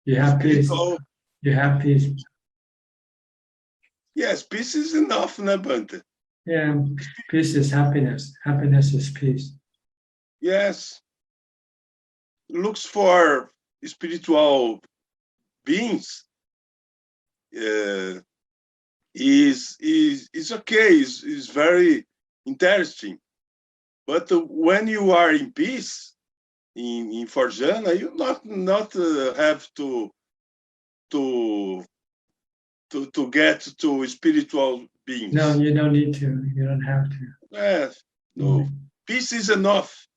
You have peace. You have peace.
Yes, peace is enough, Bante.
Yeah, peace is happiness. Happiness is peace.
Yes. Looks for spiritual beings is okay, is very interesting. But when you are in peace, in Forjana, you not have to get to spiritual beings.
No, you don't need to. You don't have to.
Yes. No. Peace is enough.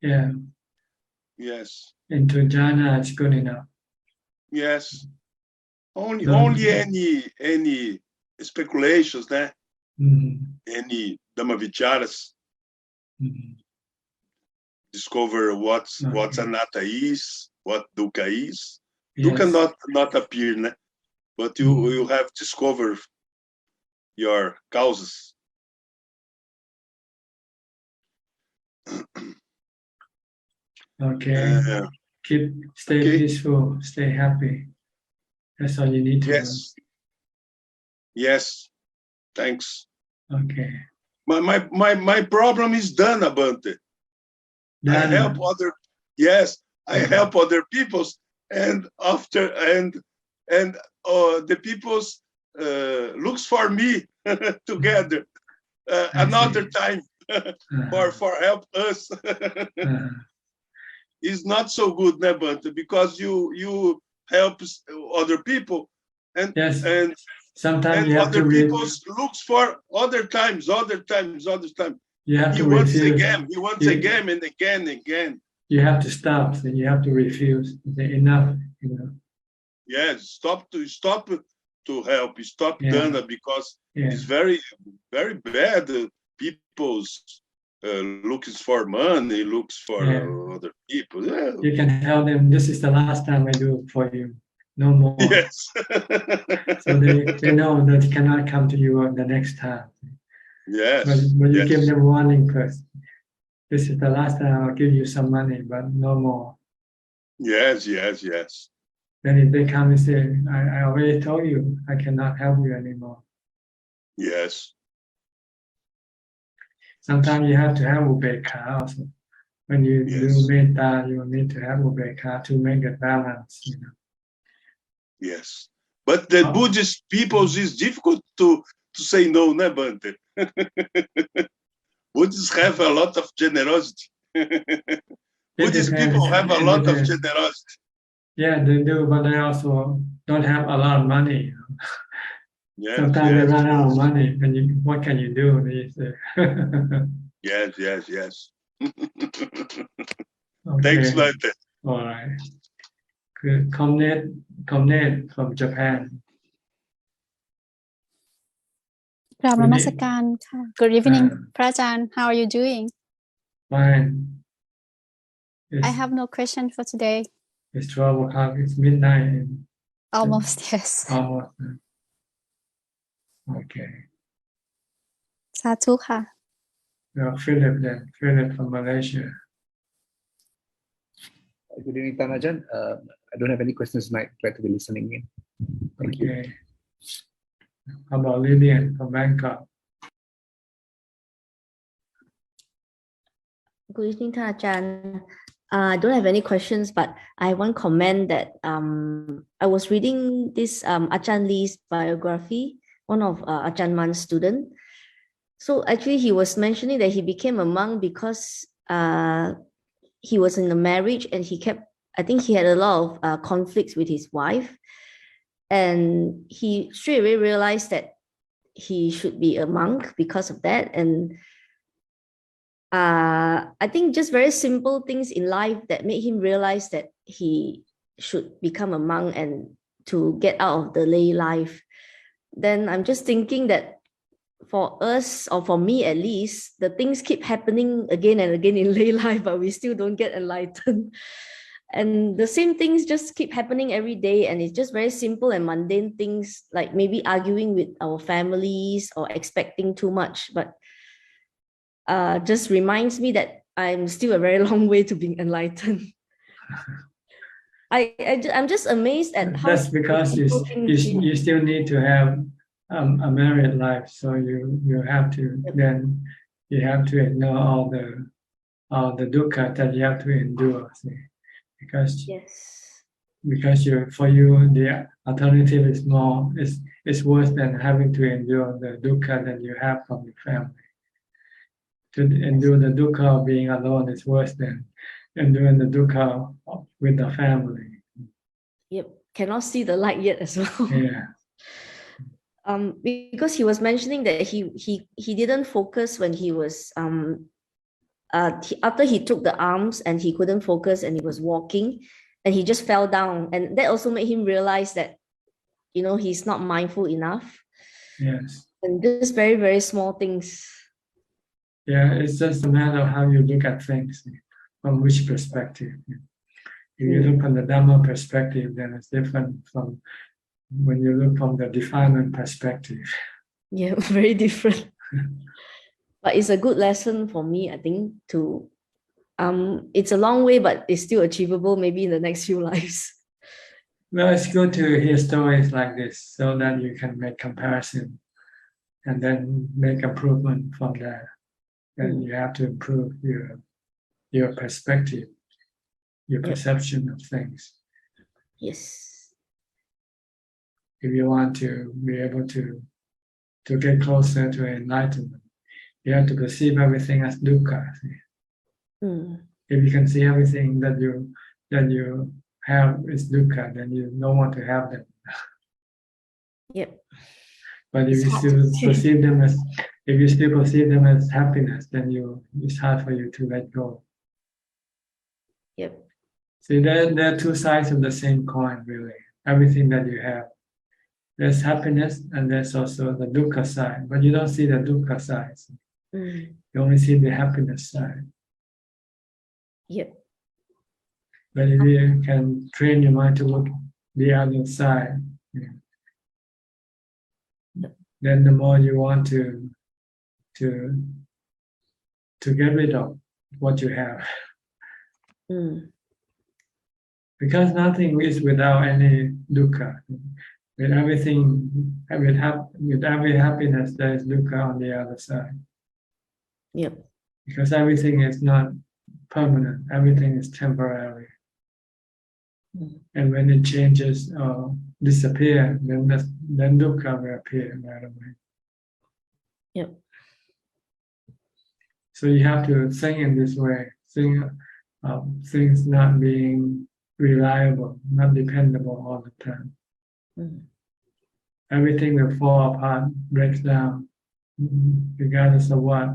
Yeah.
Yes.
Into jhana, it's good enough.
Yes. Only any speculations, any Dhamma vicharas, discover what anatta is, what dukkha is.
Yes.
Dukkha not appear, but you have discovered your causes.
Okay. Stay peaceful, stay happy. That's all you need to do.
Yes. Thanks.
Okay.
My problem is done, Bante. I help other. Yes, I help other peoples, and the peoples looks for me together another time for help us. It's not so good, Bante, because you help other people and
Sometimes
and
you have to
other people looks for other times.
You have
He
to
wants
refuse.
again. He wants again and again and again.
You have to stop. So you have to refuse. Say enough. You know.
Yes, stop to help. Stop
Yeah.
Dana because it's very bad. People's looking for money, looks for other people. Yeah.
You can tell them this is the last time I do it for you. No more.
Yes.
So they know that they cannot come to you the next time.
Yes.
But you
yes.
give them warning first. This is the last time I'll give you some money, but no more.
Yes.
Then if they come and say, I already told you, I cannot help you anymore.
Yes.
Sometimes you have to have ubekha also. When you do metta, you need to have ubekha to make a balance. You know.
Yes. But the Buddhist peoples is difficult to say no, ne, Bante? Buddhists have a lot of generosity. Buddhist people have a lot of generosity.
Yeah, they do, but they also don't have a lot of money. You know?
Yes,
sometimes they run out of money, and what can you do?
Yes.
Okay.
Thanks, Bante.
All right. Good. Comnet from Japan.
กราบนมัสการค่ะ Good evening พระอาจารย์ How are you doing?
Fine.
I have no question for today.
It's 12 o'clock. It's midnight.
Almost, yes.
Almost. Okay.
สาธุค่ะ
Philip then. Philip from Malaysia.
Good evening, Ajahn. I don't have any questions tonight. Glad to be listening in. Thank you.
How about Lillian from Bangkok?
Good evening, Ajahn. I don't have any questions, but I want to comment that I was reading this Ajahn Lee's biography, one of Ajahn Man's students. So actually, he was mentioning that he became a monk because he was in a marriage and I think he had a lot of conflicts with his wife. And he straight away realized that he should be a monk because of that. And I think just very simple things in life that made him realize that he should become a monk and to get out of the lay life. Then I'm just thinking that for us, or for me at least, the things keep happening again and again in lay life, but we still don't get enlightened. And the same things just keep happening every day. And it's just very simple and mundane things, like maybe arguing with our families or expecting too much. But just reminds me that I'm still a very long way to being enlightened. I'm just amazed at how—
That's because you still need to have a married life. So you have to, then you have to ignore all the dukkha that you have to endure. See? Because for you the alternative is worse than having to endure the dukkha that you have from your family. To endure the dukkha of being alone is worse than enduring the dukkha with the family.
Yep, cannot see the light yet as well.
Yeah.
Because he was mentioning that he didn't focus when he was after he took the alms and he couldn't focus and he was walking and he just fell down, and that also made him realize that he's not mindful enough.
Yes.
And just very, very small things.
Yeah, it's just a matter of how you look at things, from which perspective. If you look from the Dhamma perspective, then it's different from when you look from the defilement perspective.
Yeah, very different. But it's a good lesson for me, I think, to it's a long way, but it's still achievable maybe in the next few lives.
Well, it's good to hear stories like this so that you can make comparison and then make improvement from there. And you have to improve your perspective, your perception of things.
Yes.
If you want to be able to get closer to enlightenment, you have to perceive everything as dukkha. If you can see everything that you have is dukkha, then you don't want to have them.
Yep.
But if
It's
you
hard
still
to say.
perceive them as, if you still perceive them as happiness, then it's hard for you to let go.
Yep.
See, there are two sides of the same coin, really. Everything that you have. There's happiness and there's also the dukkha side, but you don't see the dukkha side.
Mm.
You only see the happiness side.
Yep.
But if you can train your mind to look the other side, then the more you want to get rid of what you have.
Mm.
Because nothing is without any dukkha. With everything, with every happiness, there is dukkha on the other side.
Yep.
Because everything is not permanent, everything is temporary.
Mm.
And when it changes or disappears, then dukkha will appear right away.
Yep.
So you have to think in this way, think of things not being reliable, not dependable all the time.
Mm.
Everything will fall apart, breaks down, regardless of what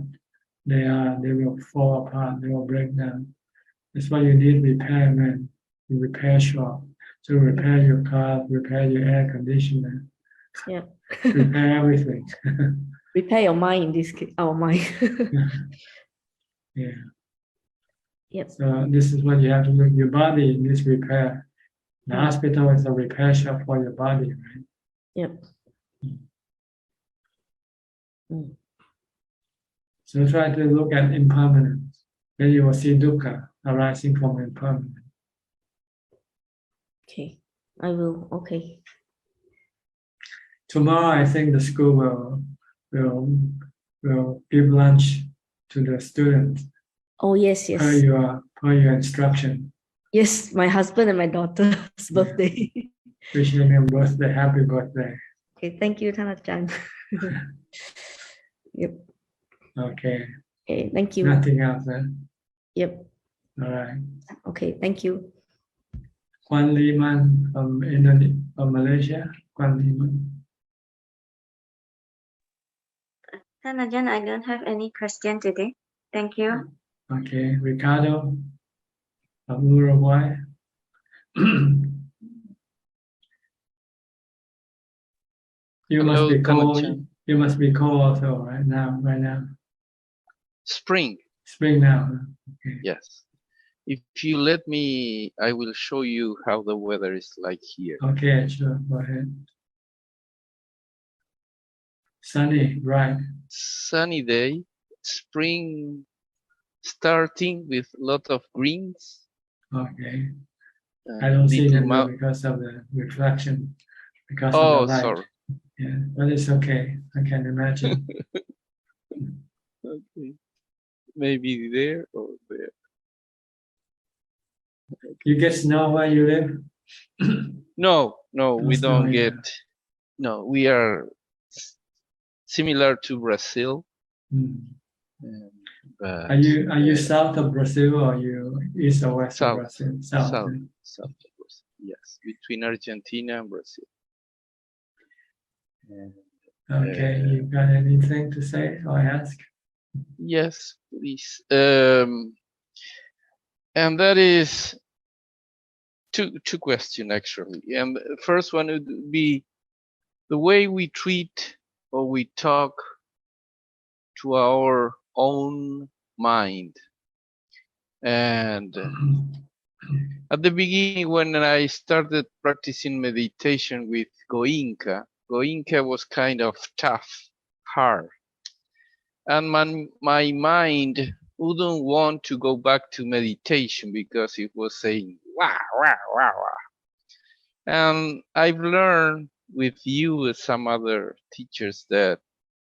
they are. They will fall apart. They will break down. That's why you need repairman, repair shop, to repair your car, repair your air conditioner,
Yeah.
repair everything.
Repair your mind in this case, our mind.
Yeah.
Yep.
So this is what you have to do. Your body needs repair. The hospital is a repair shop for your body, right?
Yep. Mm.
So try to look at impermanence. Then you will see dukkha arising from impermanence.
Okay. I will. Okay.
Tomorrow, I think the school will give lunch to the students
Oh yes,
per
yes.
your instruction.
Yes, my husband and my daughter's birthday.
Wishing them birthday, happy birthday.
Okay, thank you, Ajahn. Yep.
Okay.
Okay, thank you.
Nothing else, huh?
Yep.
All right.
Okay, thank you.
Kwan Liman from Indonesia, from Malaysia. Kwan Liman.
Ajahn, I don't have any question today. Thank you.
Okay, Ricardo from Uruguay. You must
Hello,
be cold.
Dhamma-chan.
You must be cold also right now.
Spring.
Spring now. Okay.
Yes. If you let me, I will show you how the weather is like here.
Okay, sure. Go ahead. Sunny, right?
Sunny day, spring starting with a lot of greens.
Okay. I don't see them though because of the reflection, because of the
Oh,
light.
sorry.
Yeah, but it's okay. I can imagine.
Okay. Maybe there or there.
You get snow where you live?
No, no, we
snow
don't
here.
get. No, we are similar to Brazil. But,
Are you south of Brazil or are you east or west of Brazil?
South
right?
of Brazil. Yes, between Argentina and Brazil. And,
Okay, you got anything to say or ask?
yes, please. And that is two questions actually. And the first one would be the way we treat or we talk to our own mind. And at the beginning, when I started practicing meditation with Goenka was kind of tough, hard. And my mind wouldn't want to go back to meditation because it was saying, wah, wah, wah, wah. And I've learned with you and some other teachers that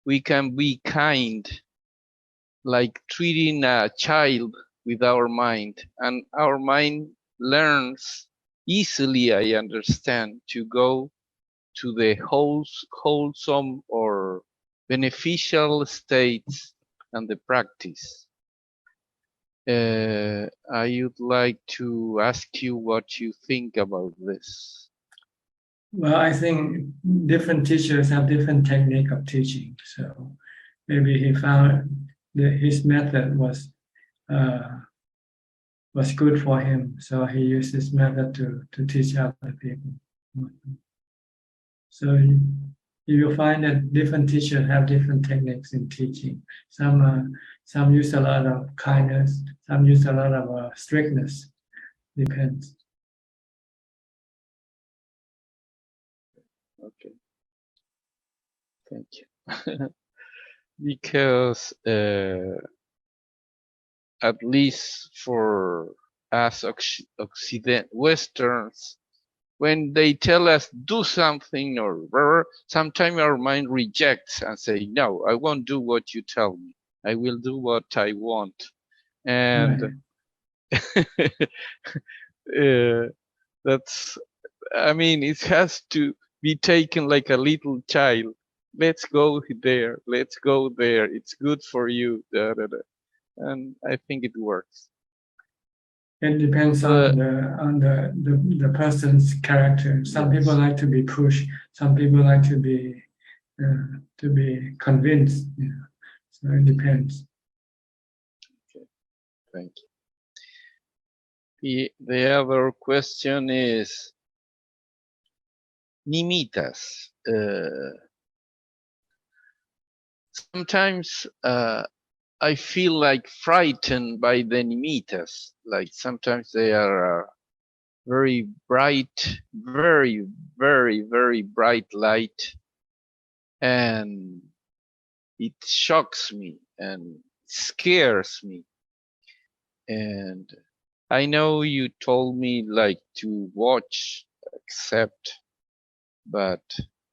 we can be kind, like treating a child with our mind, and our mind learns easily, I understand, to go to the wholesome or beneficial states and the practice. I would like to ask you what you think about this.
Well, I think different teachers have different technique of teaching. So maybe he found that his method was good for him. So he used this method to teach other people. So you will find that different teachers have different techniques in teaching. Some use a lot of kindness, some use a lot of strictness. Depends.
Okay. Thank you. Because at least for us Occident Westerns, when they tell us do something or whatever, sometimes our mind rejects and say, no, I won't do what you tell me. I will do what I want. And that's, I mean, it has to be taken like a little child. Let's go there. Let's go there. It's good for you. Da, da, da. And I think it works.
It depends on the person's character. Some people like to be pushed. Some people like to be convinced. You know. So it depends.
Okay, thank you. The other question is nimitas. Sometimes I feel like frightened by the nimitas. Like sometimes they are very bright, very, very, very bright light, and it shocks me and scares me. And I know you told me like to watch, accept, but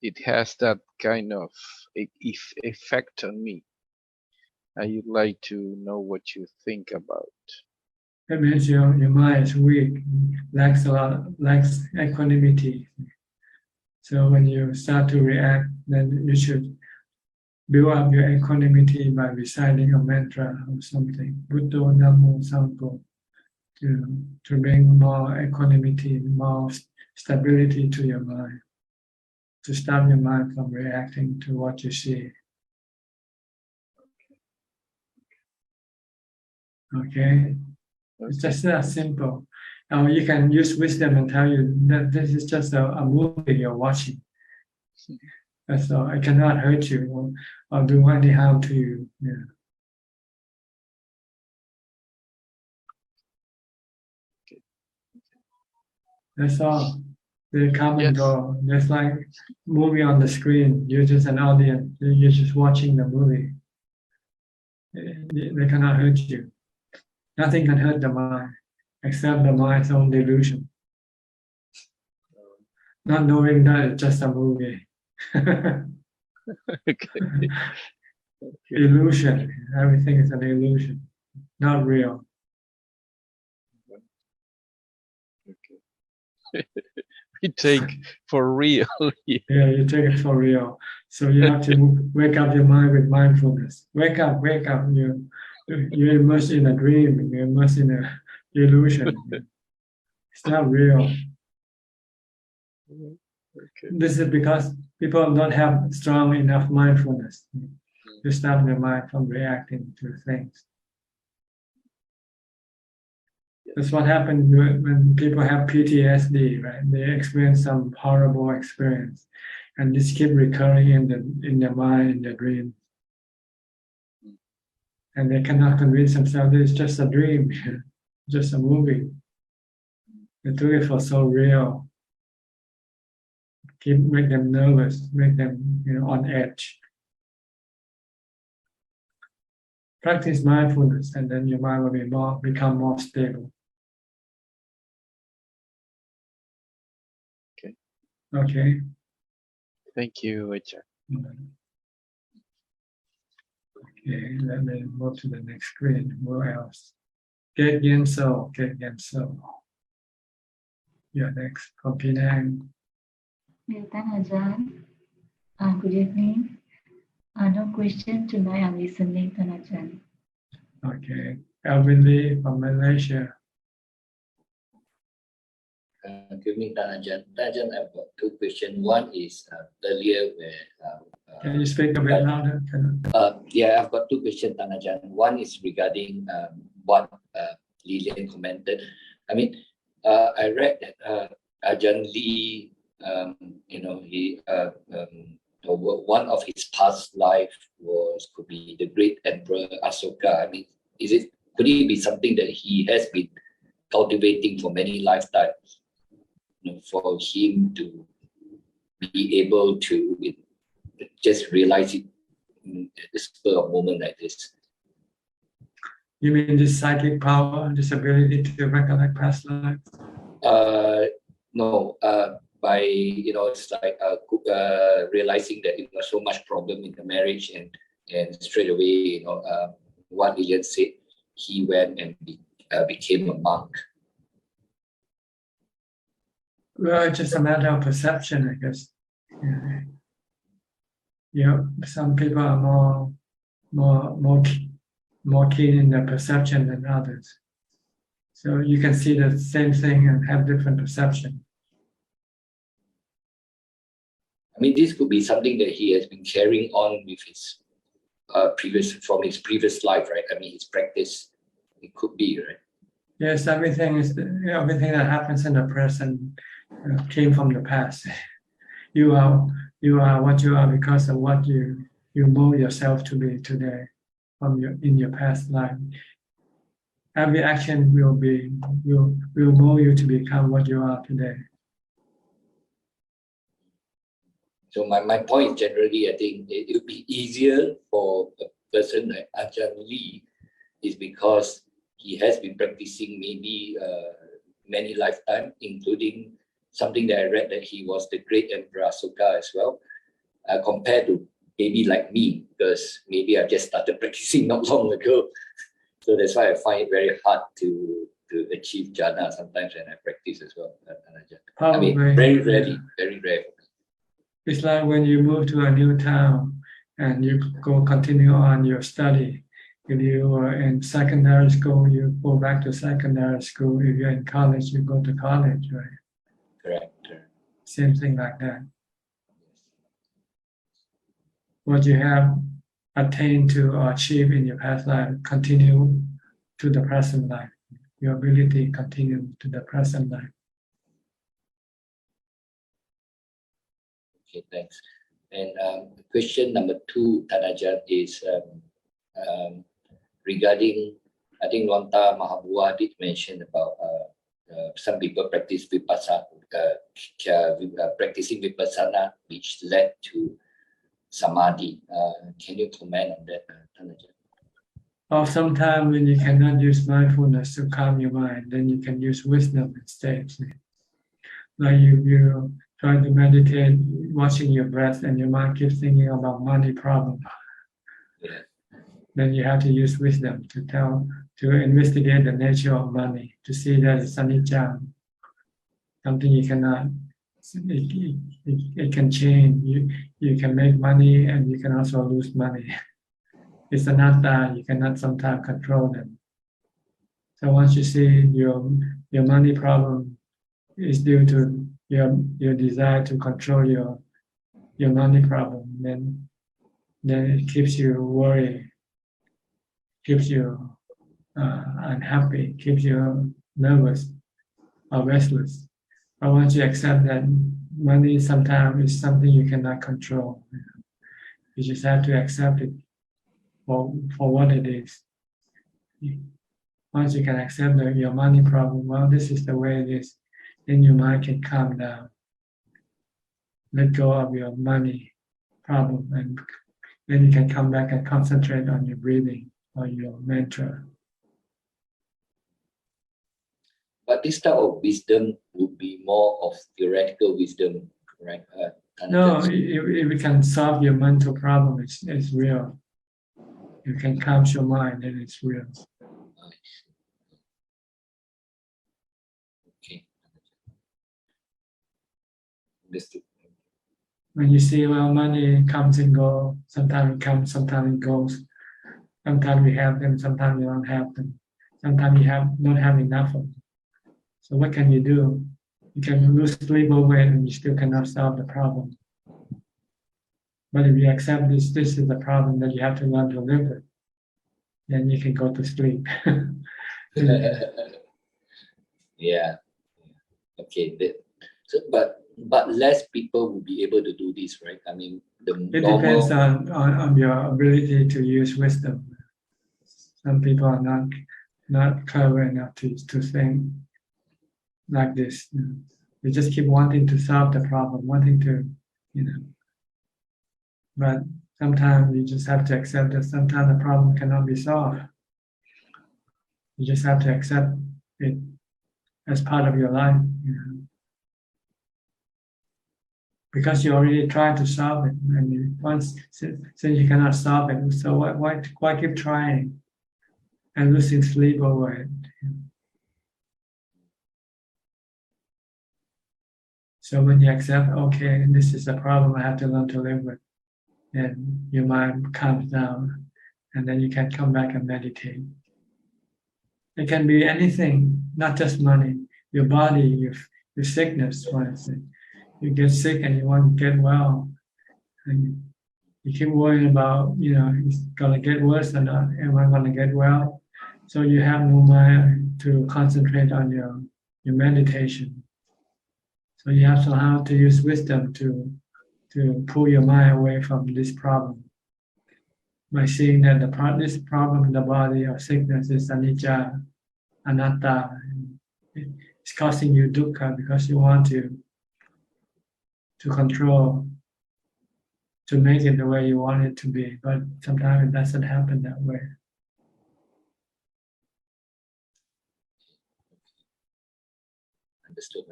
it has that kind of effect on me. I would like to know what you think about.
That means your mind is weak, lacks equanimity. So when you start to react, then you should build up your equanimity by reciting a mantra or something, Buddho, Dhammo, Sangho, to bring more equanimity, more stability to your mind, to stop your mind from reacting to what you see. Okay? It's just that simple. Now you can use wisdom and tell you that this is just a movie you're watching. That's all. I cannot hurt you or do any harm to you. Yeah. That's all. They come and go. There's like movie on the screen. You're just an audience. You're just watching the movie. They cannot hurt you. Nothing can hurt the mind except the mind's own delusion. Not knowing that it's just a movie. Illusion. Everything is an illusion, not real.
We take for real.
Yeah, you take it for real. So you have to wake up your mind with mindfulness. Wake up, wake up. You're immersed in a dream. You're immersed in an illusion. It's not real. This is because people don't have strong enough mindfulness to stop their mind from reacting to things. That's what happens when people have PTSD, right? They experience some horrible experience, and this keep recurring in their mind, in their dream, and they cannot convince themselves it's just a dream, just a movie. They took it for so real. Make them nervous, make them on edge. Practice mindfulness, and then your mind will become more stable. Okay.
Thank you, Ajahn.
Okay, let me move to the next screen. Where else? Get Genso. Yeah, next. Kopinang.
Ajahn. Good evening. No question tonight. I'm listening to Ajahn.
Okay. Alvin Lee from Malaysia.
Good evening, Ajahn. Ajahn, I've got two questions. One is earlier where.
Can you speak a bit louder?
Yeah, I've got two questions, Ajahn. One is regarding what Lilian commented. I mean, I read that Ajahn Lee, he one of his past life could be the great Emperor Asoka. I mean, could it be something that he has been cultivating for many lifetimes, for him to be able to just realize it at the spur of moment like this?
You mean this psychic power, this ability to recollect past lives?
No, by it's like realizing that so much problem in the marriage, and straight away, what Lilian said, he went and became a monk.
Well, it's just a matter of perception, I guess. Yeah. Some people are more keen in their perception than others. So you can see the same thing and have different perception.
I mean, this could be something that he has been carrying on with his previous life, right? I mean, his practice. It could be, right?
Yes, everything that happens in the present came from the past. You are what you are because of what you mold yourself to be today in your past life. Every action will mold you to become what you are today.
So my point generally, I think it would be easier for a person like Ajahn Lee, is because he has been practicing maybe many lifetimes, including something that I read that he was the great Emperor Asoka as well, compared to maybe like me, because maybe I just started practicing not long ago. So that's why I find it very hard to achieve jhana sometimes when I practice as well. I mean, very rarely, very rare.
It's like when you move to a new town and you continue on your study. If you are in secondary school, you go back to secondary school. If you're in college, you go to college, right?
Correct.
Same thing like that. What you have attained to or achieved in your past life continue to the present life. Your ability continue to the present life.
Okay, thanks. And question number 2, Ajahn, is regarding, I think Lonta Mahabua did mention about some people practice vipassana, practicing vipassana, which led to samadhi. Can you comment on that, Ajahn?
Or sometimes when you cannot use mindfulness to calm your mind, then you can use wisdom instead. Like you try to meditate, watching your breath, and your mind keeps thinking about money problem.
Yeah.
Then you have to use wisdom to investigate the nature of money, to see that it's anicca, something you cannot. It can change. You can make money and you can also lose money. It's anatta. You cannot sometimes control them. So once you see your money problem is due to your desire to control your money problem, then it keeps you worried, keeps you unhappy, keeps you nervous or restless. But once you accept that money sometimes is something you cannot control, you just have to accept it for what it is. Once you can accept your money problem, well, this is the way it is, then your mind can calm down. Let go of your money problem, and then you can come back and concentrate on your breathing or your mantra.
But this type of wisdom would be more of theoretical wisdom, right?
No, if you can solve your mental problem, it's real. You can calm your mind, then it's real.
Okay. Understood.
When you see, well, money comes and goes, sometimes it comes, sometimes it goes. Sometimes we have them, sometimes we don't have them. Sometimes you don't have enough of them. So what can you do? You can lose sleep over it and you still cannot solve the problem. But if you accept this is the problem that you have to learn to live with, then you can go to sleep.
Yeah. Okay. So, but less people will be able to do this, right? I mean, the
It
normal.
depends on your ability to use wisdom. Some people are not clever enough to think like this. They just keep wanting to solve the problem, wanting to, But sometimes you just have to accept that sometimes the problem cannot be solved. You just have to accept it as part of your life, because you already tried to solve it, and once since you cannot solve it, so why keep trying and losing sleep over it? So when you accept, okay, this is a problem I have to learn to live with, then your mind calms down, and then you can come back and meditate. It can be anything, not just money. Your body, your sickness, for instance. You get sick and you want to get well, and you keep worrying about, it's gonna get worse or not. Am I gonna get well? So you have no mind to concentrate on your meditation. So you have somehow to use wisdom to pull your mind away from this problem by seeing that this problem in the body of sickness is anicca, anatta. It's causing you dukkha because you want to control, to make it the way you want it to be, but sometimes it doesn't happen that way.
Understood.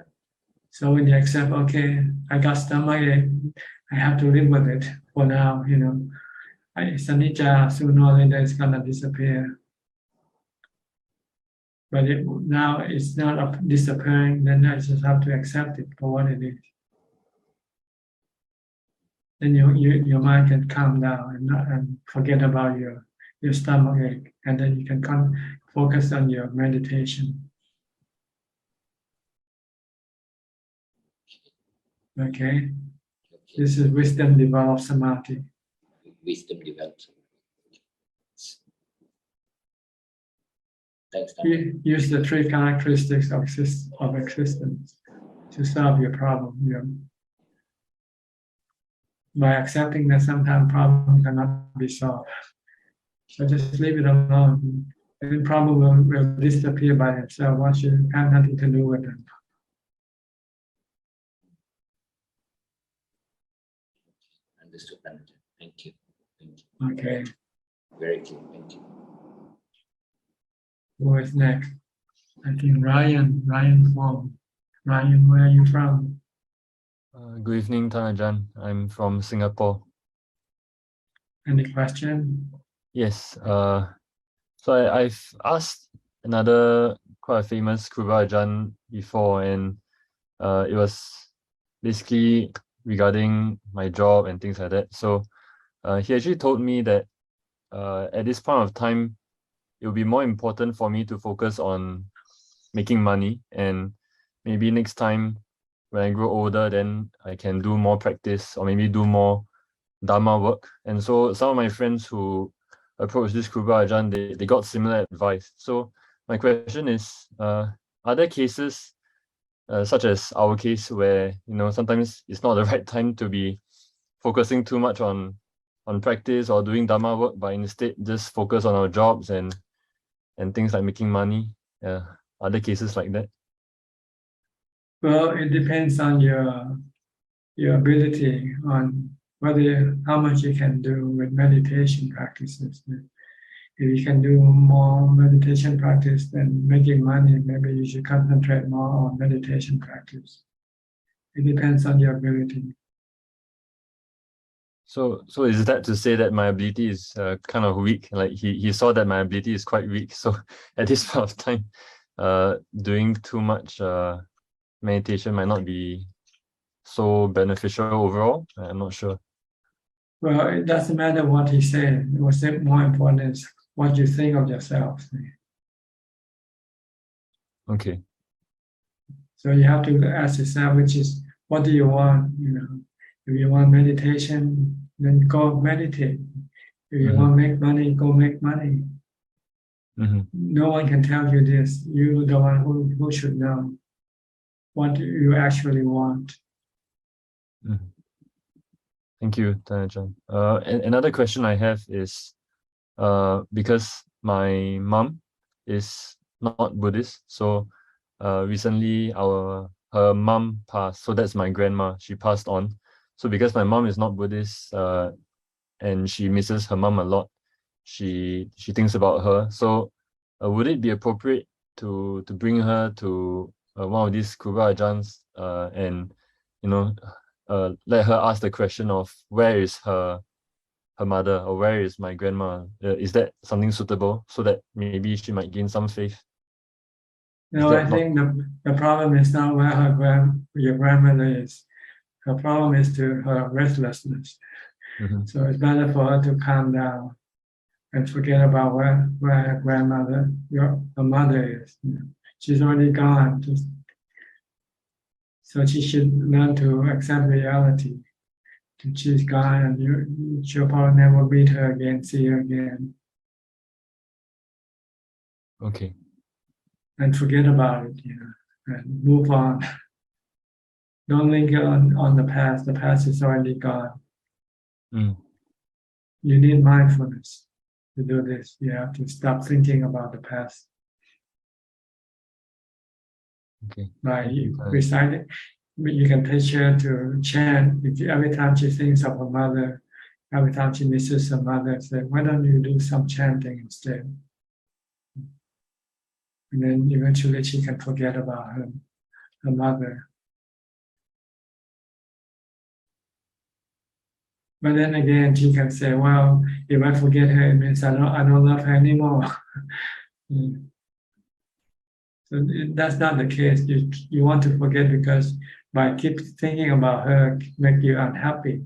So when you accept, okay, I got stomachache, I have to live with it for now, it's anicca, sooner or later it's gonna disappear. But now it's not disappearing, then I just have to accept it for what it is. Then your mind can calm down and forget about your stomachache, and then you can focus on your meditation. Okay, this is wisdom develops samadhi.
Wisdom develops. Thanks,
Use the three characteristics of existence to solve your problem. By accepting that sometimes problems cannot be solved. So just leave it alone. And the problem will disappear by itself once you have nothing to do with them.
Understood. Thank you.
Okay.
Very clear. Thank you.
Who is next? I think Ryan Wong. Ryan, where are you from?
Good evening, Ajahn. I'm from Singapore.
Any question?
Yes. So I've asked another quite a famous Kruba Ajahn before, and it was basically regarding my job and things like that. So he actually told me that at this point of time, it will be more important for me to focus on making money, and maybe next time when I grow older, then I can do more practice or maybe do more Dhamma work. And so some of my friends who approached this Kruba Ajahn, they got similar advice. So my question is, are there cases such as our case where sometimes it's not the right time to be focusing too much on practice or doing Dhamma work, but instead just focus on our jobs and things like making money? Are there cases like that?
Well, it depends on your ability, on how much you can do with meditation practices. If you can do more meditation practice than making money, maybe you should concentrate more on meditation practice. It depends on your ability.
So is that to say that my ability is kind of weak? Like he saw that my ability is quite weak. So at this point of time, doing too much meditation might not be so beneficial overall. I'm not sure.
Well, it doesn't matter what he said. What's more important is what you think of yourself.
Okay.
So you have to ask yourself, which is, what do you want? If you want meditation, then go meditate. If you want to make money, go make money. No one can tell you this. You're the one who should know what you actually want.
Thank you, Ajahn. Another question I have is, because my mom is not Buddhist, so recently her mom passed. So that's my grandma. She passed on. So because my mom is not Buddhist, and she misses her mom a lot, she thinks about her. So would it be appropriate to bring her to one of these Kruba Ajahns and let her ask the question of where is her mother, or where is my grandma? Is that something suitable, so that maybe she might gain some faith?
No, I think the problem is not where your grandmother is. Her problem is to her restlessness. So it's better for her to calm down and forget about where her grandmother, her mother is. She's already gone. So she should learn to accept reality. She's gone, and she'll probably never meet her again, see her again.
Okay.
And forget about it, and move on. Don't linger on the past. The past is already gone. You need mindfulness to do this. You have to stop thinking about the past.
Okay.
By reciting, you can teach her to chant. Every time she thinks of her mother, every time she misses her mother, say, why don't you do some chanting instead? And then eventually she can forget about her mother. But then again, she can say, well, if I forget her, it means I don't love her anymore. So that's not the case. You want to forget because by keep thinking about her make you unhappy.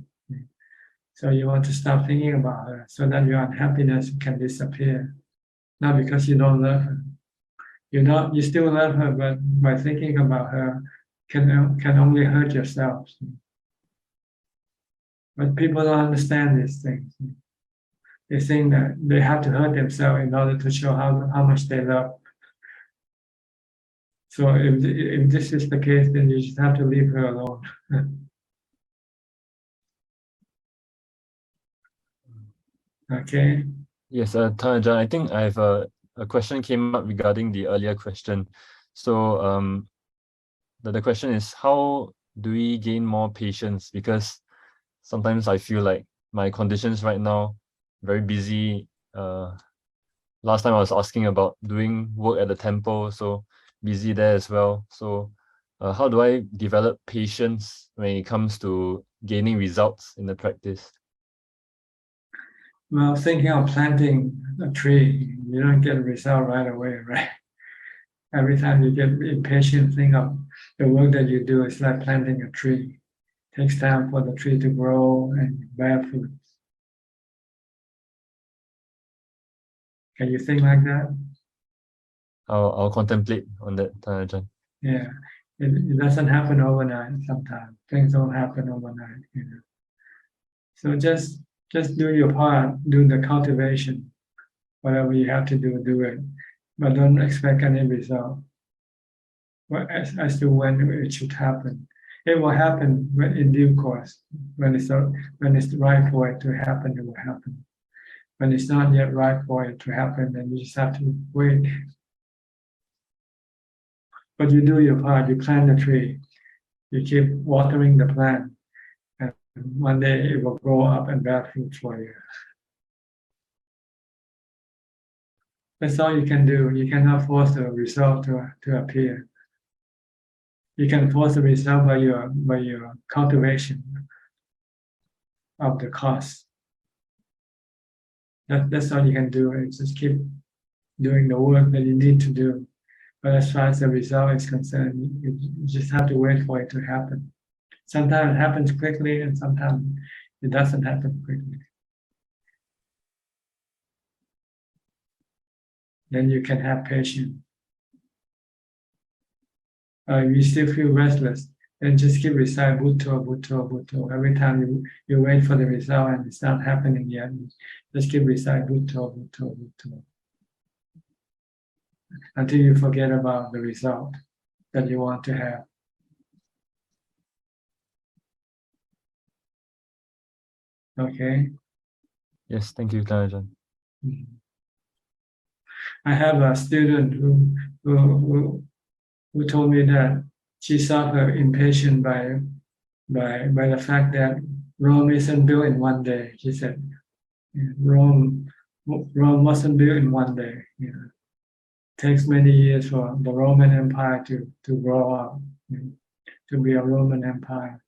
So you want to stop thinking about her so that your unhappiness can disappear. Not because you don't love her. You still love her, but by thinking about her can only hurt yourself. But people don't understand these things. They think that they have to hurt themselves in order to show how much they love. So if this is the case, then you just have to leave her alone. Okay.
Yes, Ajahn, I think I have a question came up regarding the earlier question. So the question is, how do we gain more patience? Because sometimes I feel like my conditions right now, very busy. Last time I was asking about doing work at the temple, so busy there as well. So how do I develop patience when it comes to gaining results in the practice?
Well, thinking of planting a tree, you don't get a result right away, right? Every time you get impatient, think of the work that you do. It's like planting a tree. It takes time for the tree to grow and bear fruit. Can you think like that?
I'll contemplate on that, Ajahn.
Yeah, it doesn't happen overnight. Sometimes things don't happen overnight. So just do your part, do the cultivation. Whatever you have to do it, but don't expect any result. Well, as to when it should happen, it will happen in due course. When it's right for it to happen, it will happen. When it's not yet right for it to happen, then you just have to wait. But you do your part. You plant the tree. You keep watering the plant, and one day it will grow up and bear fruit for you. That's all you can do. You cannot force the result to appear. You can force the result by your cultivation of the cause. That's all you can do. It's just keep doing the work that you need to do. But as far as the result is concerned, you just have to wait for it to happen. Sometimes it happens quickly, and sometimes it doesn't happen quickly. Then you can have patience. you still feel restless, then just keep recite Bhutto, Bhutto, Bhutto. Every time you wait for the result and it's not happening yet, just keep recite Bhutto, Bhutto, Bhutto, until you forget about the result that you want to have. Okay.
Yes, thank you, Ajahn.
I have a student who told me that she suffered impatient by the fact that Rome isn't built in one day. She said Rome wasn't built in one day. You know, it takes many years for the Roman Empire to grow up, to be a Roman Empire.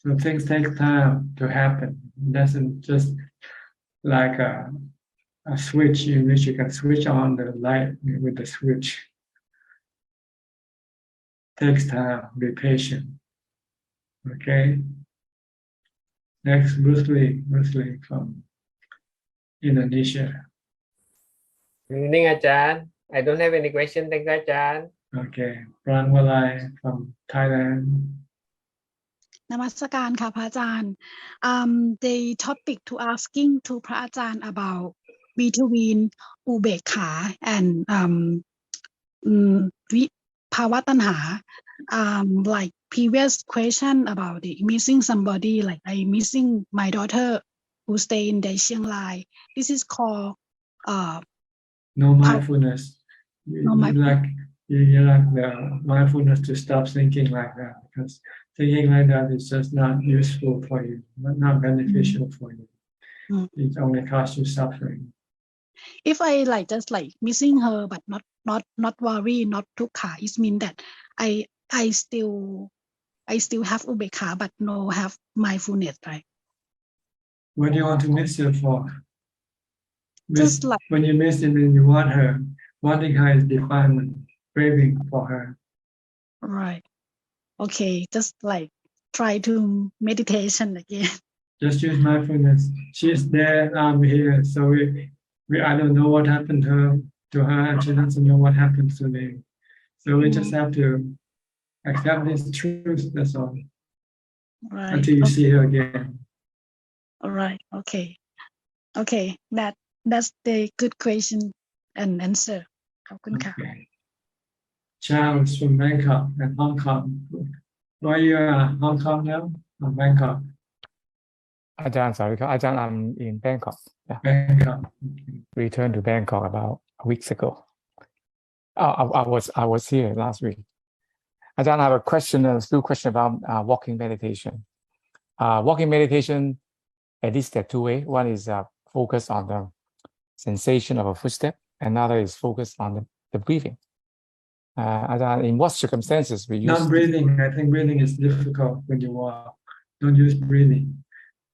So things take time to happen. It doesn't just like a switch in which you can switch on the light with the switch. Takes time. Be patient. Okay. Next, Bruce Lee from Indonesia.
Good evening, Ajahn. I don't have any question. Thank you, Ajahn.
Okay. Pranwalai from Thailand.
นมัสการค่ะพระอาจารย์ the topic to asking to พระอาจารย์ about between อุเบกขา and วิภาวะตัณหา like previous question about the missing somebody, like I missing my daughter who stay in the Chiang Rai. This is called
no mindfulness. You like the mindfulness to stop thinking like that, because thinking like that is just not useful for you, not beneficial for you. It only causes you suffering.
If I like just like missing her but not worry, not tukha, it means that I still have ubekha but no have mindfulness, right?
What do you want to miss her for?
Just like
when you miss it and you want her, wanting her is defilement, craving for her.
Right. Okay, just like try to meditation again.
Just use mindfulness. She's there, I'm here. So I don't know what happened to her, and she doesn't know what happened to me. So we just have to accept this truth. That's all.
Right.
Until you see her again.
All right. Okay. That's the good question and answer. ขอบคุณค่ะ
Charles from Bangkok and Hong Kong. Where you are? Hong Kong now? Or Bangkok?
Ajahn, sorry, Ajahn, I'm in Bangkok. Yeah.
Bangkok.
Returned to Bangkok about weeks ago. I was here last week. Ajahn, I have a question, still question about walking meditation. Walking meditation, at least there are two ways. One is focus on the sensation of a footstep. Another is focus on the breathing. Ajahn, in what circumstances we use?
Not breathing. I think breathing is difficult when you walk. Don't use breathing.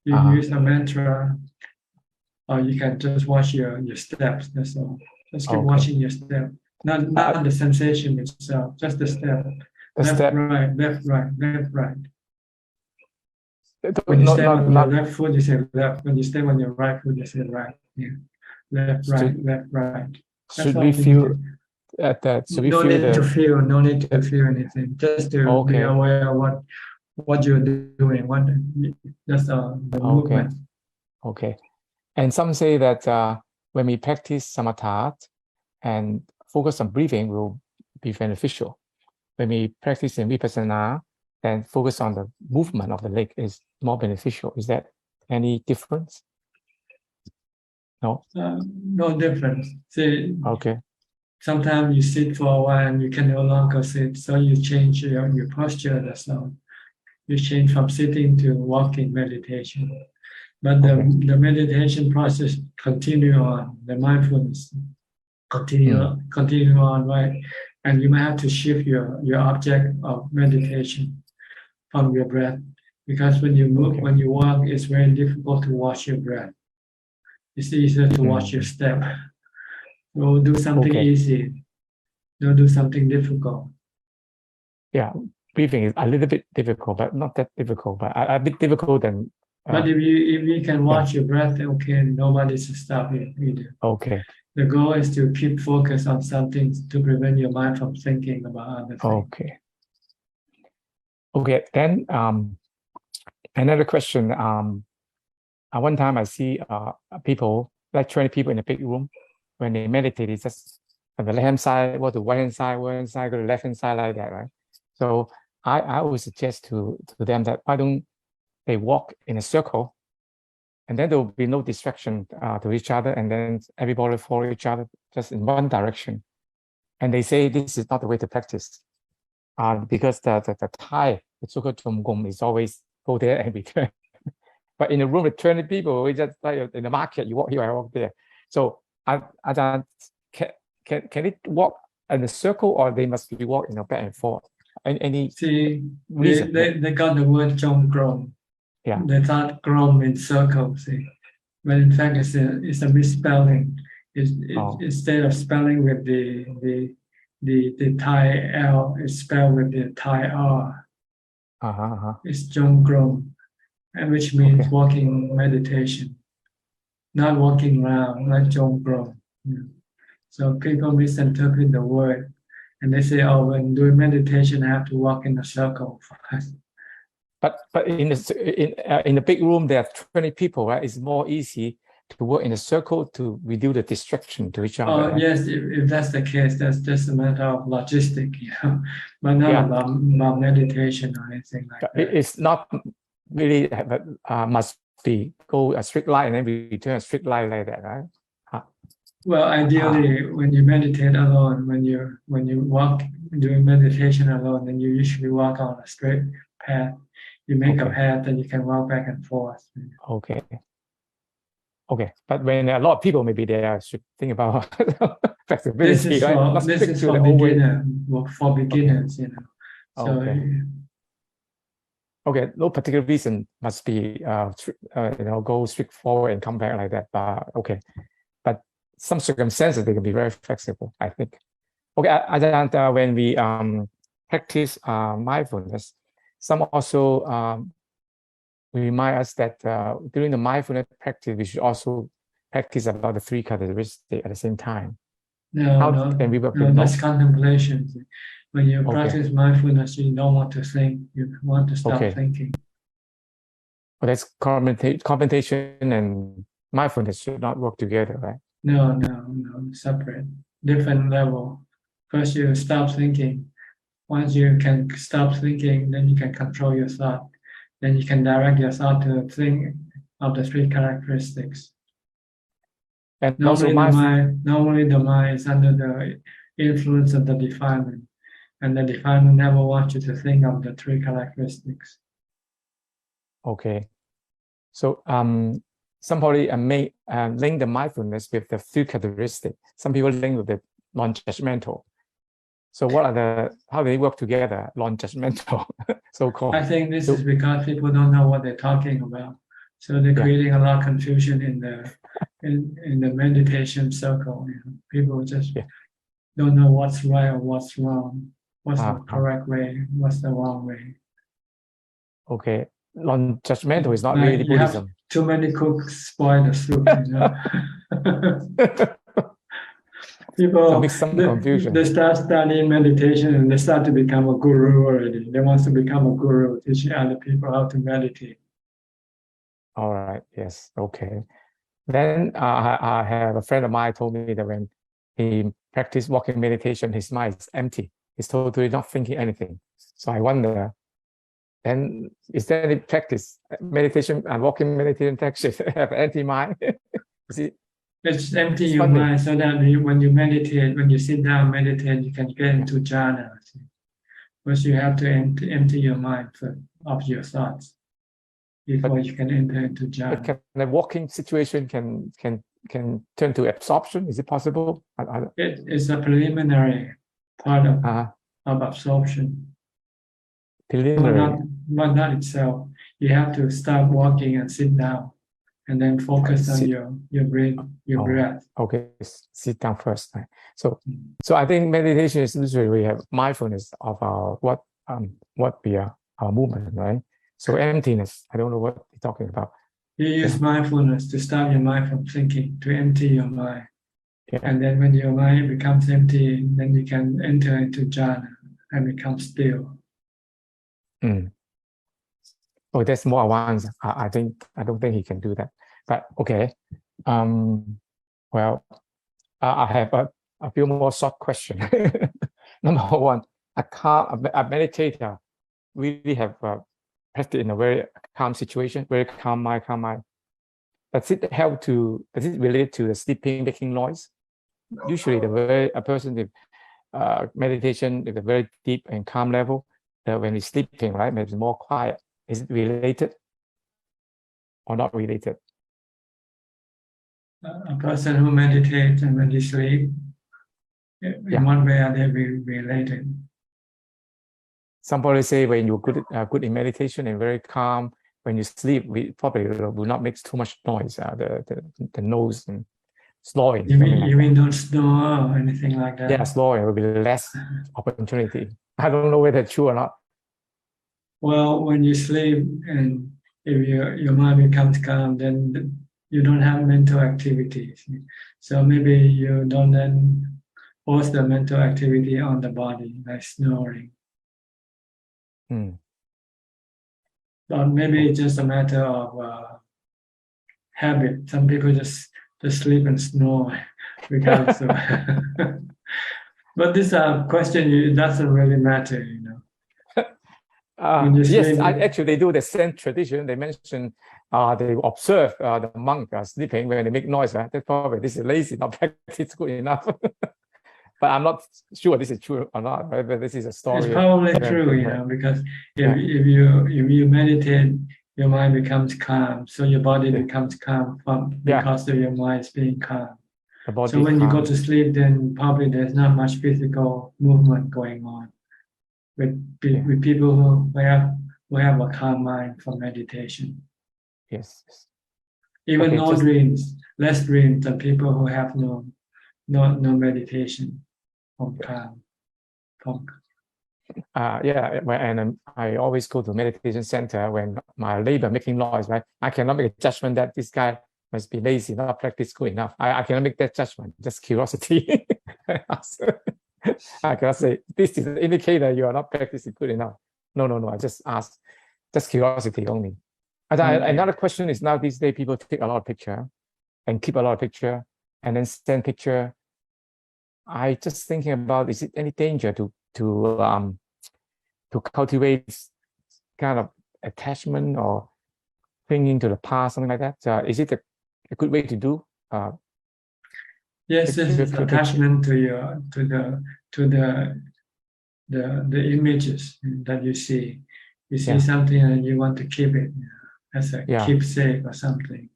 You use a mantra, or you can just watch your steps. That's all. Just keep watching your step. Not the sensation itself, just the step. Left, right, left, right, left, right. When you step on your left foot, you say left. When you step on your right foot, you say right. Yeah. Left, right, left, right.
Should we feel that?
No need to feel anything. Just to be aware of what you're doing. Just the movement.
Okay. And some say that when we practice samatha and focus on breathing will be beneficial. When we practice in vipassana, then focus on the movement of the leg is more beneficial. Is that any difference? No.
No difference. See.
Okay.
Sometimes you sit for a while and you can no longer sit, so you change your posture. That's all. You change from sitting to walking meditation. But the meditation process continue on, the mindfulness continue on, right? And you might have to shift your object of meditation from your breath, because when you move, when you walk, it's very difficult to watch your breath. It's easier to watch your step. So do something easy. Don't do something difficult.
Yeah, breathing is a little bit difficult, but not that difficult, but a bit difficult than.
But if you can watch your breath, okay, nobody's to stop you either.
Okay.
The goal is to keep focus on something to prevent your mind from thinking about other things.
Okay. Okay, then another question. One time I see people, like 20 people in a big room. When they meditate, it's just on the left-hand side, go to right-hand side, right-hand side, go to left-hand side, like that, right? So I would suggest to them that why don't they walk in a circle, and then there will be no distraction to each other, and then everybody follow each other just in one direction. And they say this is not the way to practice, because the Thai, the so-called Chomgom, is always go there and return. But in a room with 20 people, we just like in the market, you walk here, I walk there. So Ajahn, can it walk in a circle, or they must be walk back and forth? Any reason?
They got the word Chomgrom.
Yeah.
They thought grom in circle, see. But in fact it's a misspelling. Instead of spelling with the Thai L, it's spelled with the Thai R. It's Chomgrom, which means walking meditation. Not walking around, like Chomgrom. So people misinterpret the word, and they say, "Oh, when doing meditation, I have to walk in a circle."
But in a big room, there are 20 people, right? It's more easy to work in a circle to reduce the distraction to each other.
Oh,
right?
yes, if that's the case, that's just a matter of logistics, but not about meditation or anything like that.
It's not really, must be go a straight line and then return a straight line like that, right?
Well, ideally, when you meditate alone, when you walk doing meditation alone, then you usually walk on a straight path. You make a path and you can walk back and forth.
Okay. But when a lot of people, maybe they should think about flexibility.
This is for beginners, So,
okay, no particular reason must be go straight forward and come back like that. But okay, but some circumstances they can be very flexible, I think. Okay, Ajahn, when we practice mindfulness, some also remind us that during the mindfulness practice, we should also practice about the three characteristics at the same time.
That's contemplation. When you practice mindfulness, you don't want to think, you want to stop thinking.
But that's contemplation and mindfulness should not work together, right?
No, separate, different level. First, you stop thinking. Once you can stop thinking, then you can control your thought. Then you can direct your thought to think of the three characteristics.
And
normally the mind is under the influence of the defilement, and the defilement never wants you to think of the three characteristics.
Okay. So somebody may link the mindfulness with the three characteristics. Some people link with the non-judgmental. So how do they work together, non-judgmental, so-called?
I think this is because people don't know what they're talking about. So they're creating a lot of confusion in the meditation circle. People just don't know what's right or what's wrong, what's the correct way, what's the wrong way.
Okay, non-judgmental is not really Buddhism.
Too many cooks spoil the soup. People, they start studying meditation and they start to become a guru already. They want to become a guru, teaching other people how to meditate.
All right. Yes. Okay. Then I have a friend of mine told me that when he practiced walking meditation, his mind is empty. He's totally not thinking anything. So I wonder, then is there any practice, meditation and walking meditation practice have empty mind?
It's empty your mind so that when you meditate, when you sit down meditate, you can get into jhana. First, you have to empty your mind of your thoughts before you can enter into jhana.
Can the walking situation can turn to absorption? Is it possible?
It's a preliminary part of absorption.
Preliminary,
but not itself. You have to start walking and sit down, and then focus on your breath.
Okay, sit down first. Right? So I think meditation is usually we have mindfulness of our what be our movement, right? So emptiness, I don't know what you're talking about.
You use mindfulness to stop your mind from thinking, to empty your mind. And then when your mind becomes empty, then you can enter into jhana and become still.
Oh, that's more advanced. I don't think he can do that. But okay. Well, I have a few more short questions. Number one, a meditator really have practice in a very calm situation, very calm mind, Does it relate to the sleeping, making noise? Usually a person with meditation with a very deep and calm level, when he's sleeping, right, maybe more quiet. Is it related or not related?
A person who meditates and when they sleep, in one way are they related?
Somebody say when you're good in meditation and very calm, when you sleep, we probably will not make too much noise. The nose and snoring.
You mean don't snore or anything like that?
Yeah, snoring will be less opportunity. I don't know whether it's true or not.
Well, when you sleep and if your mind becomes calm, then you don't have mental activities. So maybe you don't then force the mental activity on the body, like snoring. But maybe it's just a matter of habit. Some people just sleep and snore regardless of. But this question, it doesn't really matter, you know.
Yes, actually they do the same tradition. They mention they observe the monk sleeping when they make noise. That's probably this is lazy, not practice good enough. But I'm not sure this is true or not. Right? But this is a story.
It's probably true, you know, because if you meditate, your mind becomes calm, so your body becomes calm because of your mind being calm. So when you go to sleep, then probably there's not much physical movement going on with people who have a calm mind for meditation.
Yes.
Even dreams, less dreams than people who have no meditation from calm.
And I always go to meditation center when my neighbor making noise, right? I cannot make a judgment that this guy must be lazy, not practice good enough. I cannot make that judgment, just curiosity. I cannot say, this is an indicator you are not practicing good enough. No, I just ask, just curiosity only. Another question is now these days people take a lot of picture and keep a lot of picture and then send picture. I just thinking about, is it any danger to cultivate kind of attachment or clinging to the past, something like that? Is it a good way to do?
Yes, this is attachment to the images that you see. You see something and you want to keep it as a keepsake or something.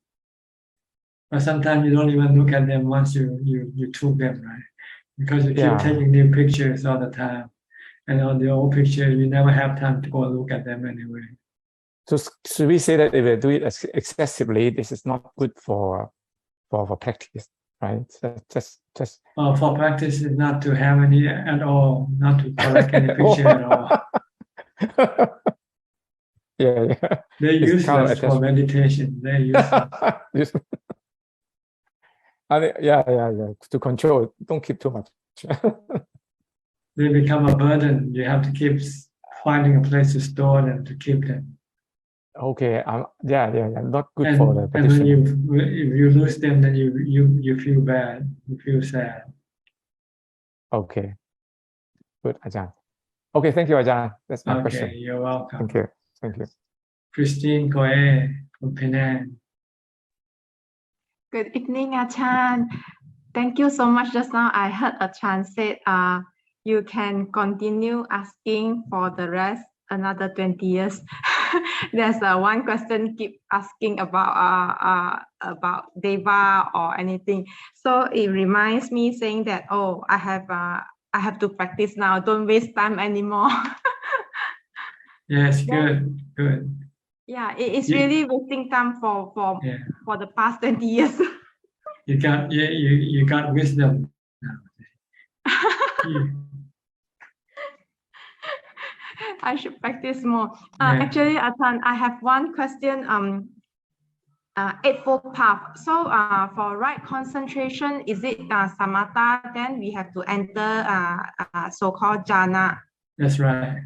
But sometimes you don't even look at them once you took them, right? Because you keep taking new pictures all the time. And on the old picture, you never have time to go look at them anyway.
So should we say that if we do it excessively, this is not good for practice, right? Just
for practice is not to have any at all, not to collect any picture at all. They're useless for meditation. They're useless.
To control, don't keep too much.
They become a burden. You have to keep finding a place to store them, to keep them.
Okay, not good
and,
for the practitioner.
And when if you lose them, then you feel bad, you feel sad.
Okay, good, Ajahn. Okay, thank you, Ajahn. That's my question.
Okay, you're welcome.
Thank you.
Christine Coe from Penang.
Good evening, Ajahn. Thank you so much. Just now I heard Ajahn said you can continue asking for the rest another 20 years. There's one question keep asking about Deva or anything. So it reminds me saying that, oh, I have to practice now. Don't waste time anymore.
Yes, good.
Yeah, it's really wasting time for the past 20 years.
You got wisdom.
I should practice more. Actually, Ajahn, I have one question. Eightfold Path. So for right concentration, is it samatha? Then we have to enter so-called jhana.
That's right.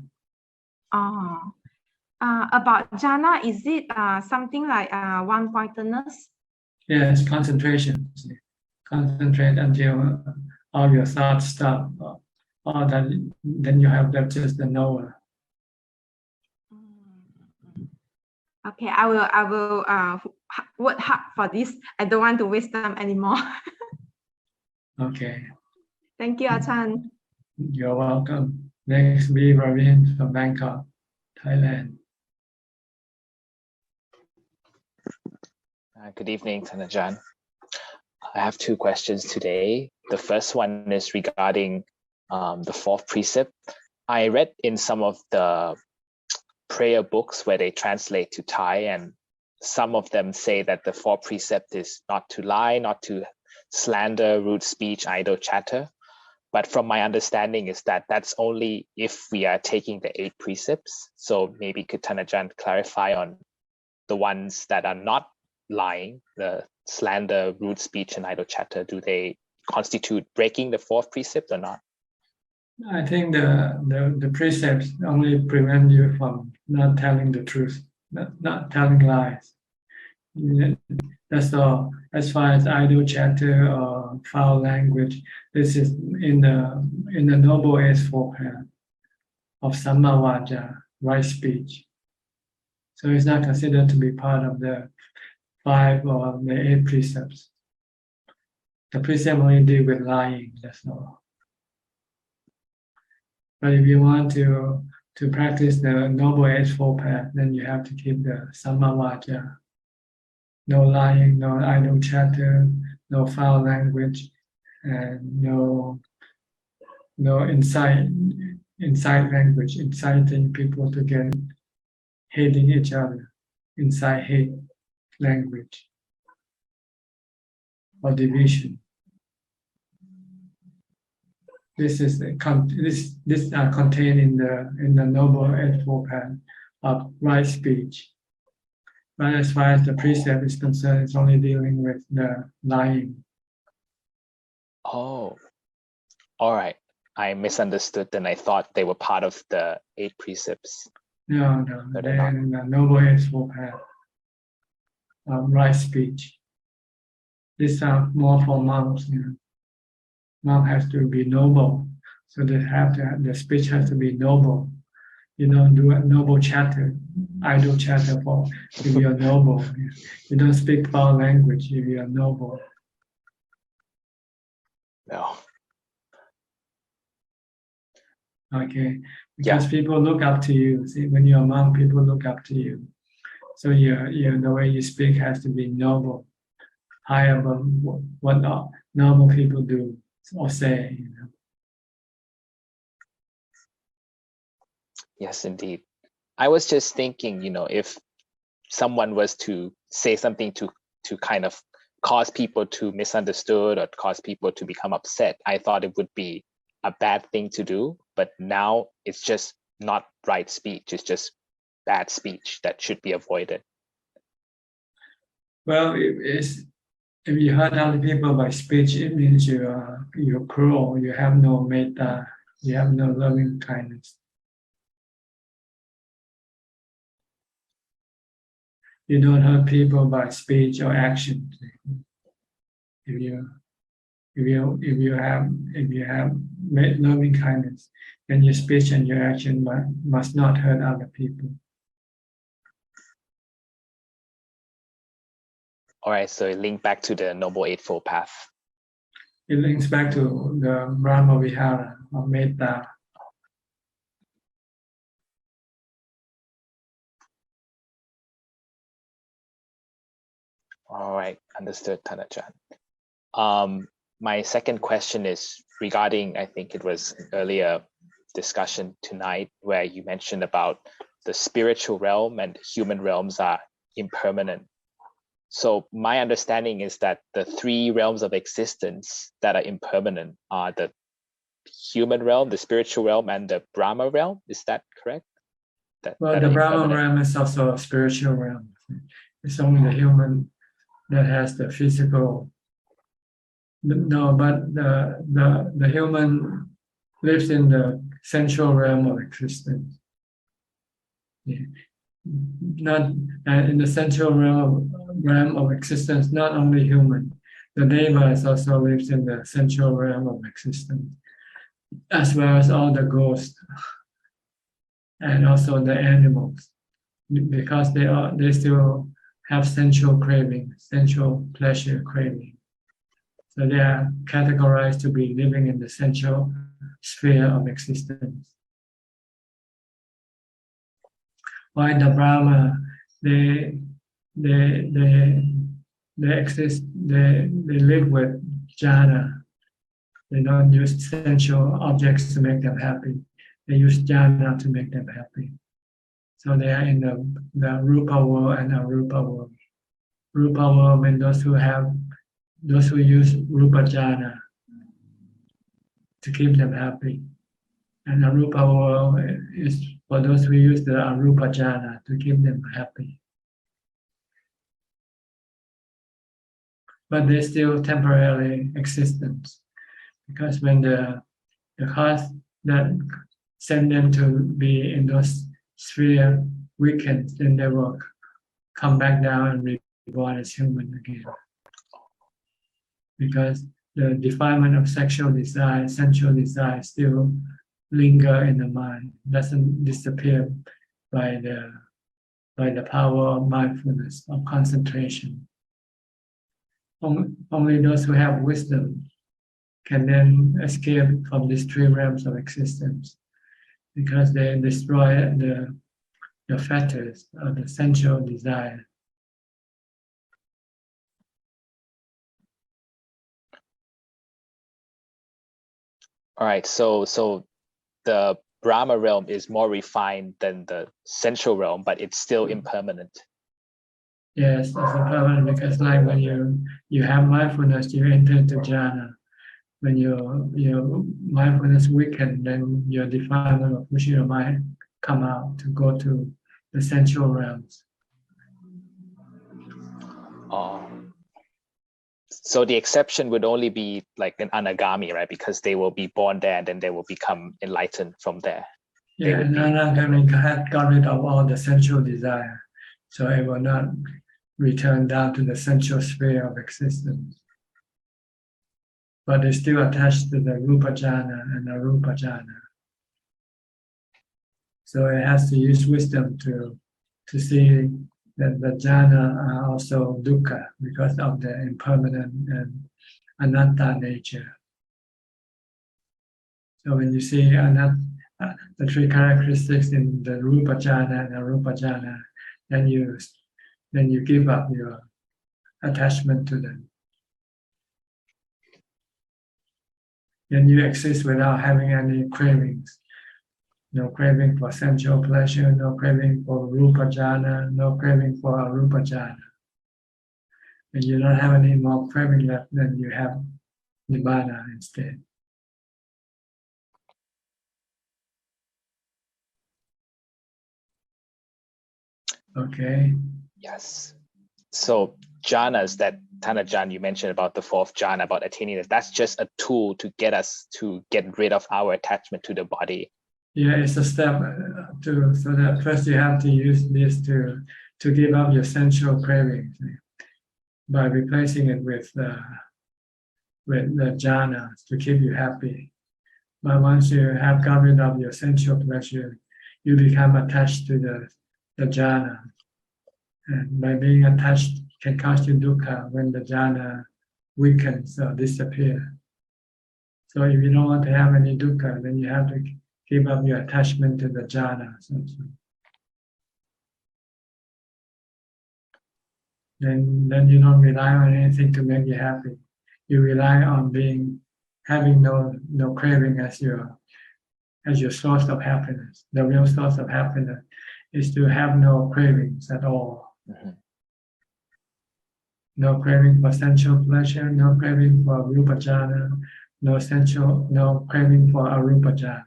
About jhana, is it something like one-pointedness?
Yes, concentration. Concentrate until all your thoughts stop, or then you have just the knower.
Okay, I will work hard for this. I don't want to waste time anymore.
Okay.
Thank you, Ajahn.
You're welcome. Next, be Ravin from Bangkok, Thailand.
Good evening, Ajahn. I have two questions today. The first one is regarding the fourth precept. I read in some of the prayer books where they translate to Thai, and some of them say that the fourth precept is not to lie, not to slander, rude speech, idle chatter. But from my understanding is that that's only if we are taking the 8 precepts. So maybe could Ajahn clarify on the ones that are not lying, the slander, rude speech, and idle chatter, do they constitute breaking the fourth precept or not?
I think the precepts only prevent you from not telling the truth, not telling lies. That's all. As far as idle chatter or foul language, this is in the Noble Eightfold Path of Samma Vaja, right speech. So it's not considered to be part of the 5 or the 8 precepts. The precept only deal with lying, that's all. But if you want to practice the Noble Eightfold Path, then you have to keep the Samma Vaja. No lying, no idle chatter, no foul language, and no incite language, inciting people to get hating each other, incite hate language or division. This are contained in the Noble Eightfold Path of right speech. But as far as the precept is concerned, it's only dealing with the lying.
Oh, all right. I misunderstood and I thought they were part of the 8 precepts.
No, they're in the Noble Eightfold Path of right speech. These are more for monks. Monk has to be noble, so the speech has to be noble. You don't do a noble chatter, idle chatter if you're noble. You don't speak foul language if you're noble.
No.
Okay, because people look up to you. See, when you're a monk, people look up to you. So the way you speak has to be noble, high above what normal people do or say.
Yes, indeed. I was just thinking, if someone was to say something to kind of cause people to misunderstood or cause people to become upset, I thought it would be a bad thing to do. But now it's just not right speech. It's just bad speech that should be avoided.
Well, if you hurt other people by speech, it means you're cruel. You have no metta. You have no loving kindness. You don't hurt people by speech or action. If you have made loving kindness, then your speech and your action must not hurt other people.
All right, so it linked back to the Noble Eightfold Path.
It links back to the Brahma Vihara or Metta.
All right, understood, Ajahn. My second question is regarding, I think it was an earlier discussion tonight where you mentioned about the spiritual realm and human realms are impermanent. So my understanding is that the 3 realms of existence that are impermanent are the human realm, the spiritual realm, and the Brahma realm. Is that correct?
Well, the Brahma realm is also a spiritual realm. It's only the that has the physical. No, but the human lives in the sensual realm of existence. Yeah. Not in the sensual realm of existence. Not only human, the devas also lives in the sensual realm of existence, as well as all the ghosts and also the animals, because they still have sensual craving, sensual pleasure craving. So they are categorized to be living in the sensual sphere of existence. While the Brahma, they exist, they live with jhana. They don't use sensual objects to make them happy. They use jhana to make them happy. So they are in the rupa world and arupa world. Rupa world means those who use rupa jhana to keep them happy. And arupa world is for those who use the arupa jhana to keep them happy. But they still temporarily existent, because when the cause that send them to be in those sphere weakens, then they will come back down and reborn as human again. Because the defilement of sexual desire, sensual desire still linger in the mind, doesn't disappear by the power of mindfulness, of concentration. Only those who have wisdom can then escape from these three realms of existence, because they destroy the fetters of the sensual desire.
All right, so the Brahma realm is more refined than the sensual realm, but it's still impermanent.
Yes, it's impermanent, because like when you have mindfulness, you enter into jhana. When your mindfulness weakens, then your defilement of Vishnu mind come out to go to the sensual realms.
So the exception would only be like an anagami, right? Because they will be born there and then they will become enlightened from there.
Yeah, and anagami had got rid of all the sensual desire, so it will not return down to the sensual sphere of existence. But they still attached to the rupa jhana and arupa jhana. So it has to use wisdom to see that the jhana are also dukkha because of the impermanent and anatta nature. So when you see the three characteristics in the rupa jhana and arupa jhana, then you give up your attachment to them. Then you exist without having any cravings. No craving for sensual pleasure, no craving for rupa jhana, no craving for arupa jhana. When you don't have any more craving left, then you have nibbana instead. Okay.
Yes. So jhanas, that Thanajan you mentioned about the fourth jhana, about attaining this, that's just a tool to get us to get rid of our attachment to the body.
Yeah, it's a step so that first you have to use this to give up your sensual cravings by replacing it with the jhana to keep you happy. But once you have got rid of your sensual pleasure, you become attached to the jhana. And by being attached can cause you dukkha when the jhana weakens or disappears. So if you don't want to have any dukkha, then you have to give up your attachment to the jhana. Then you don't rely on anything to make you happy. You rely on having no craving as your source of happiness. The real source of happiness is to have no cravings at all.
Mm-hmm.
No craving for sensual pleasure, no craving for rupa jhana, no craving for arupa jhana.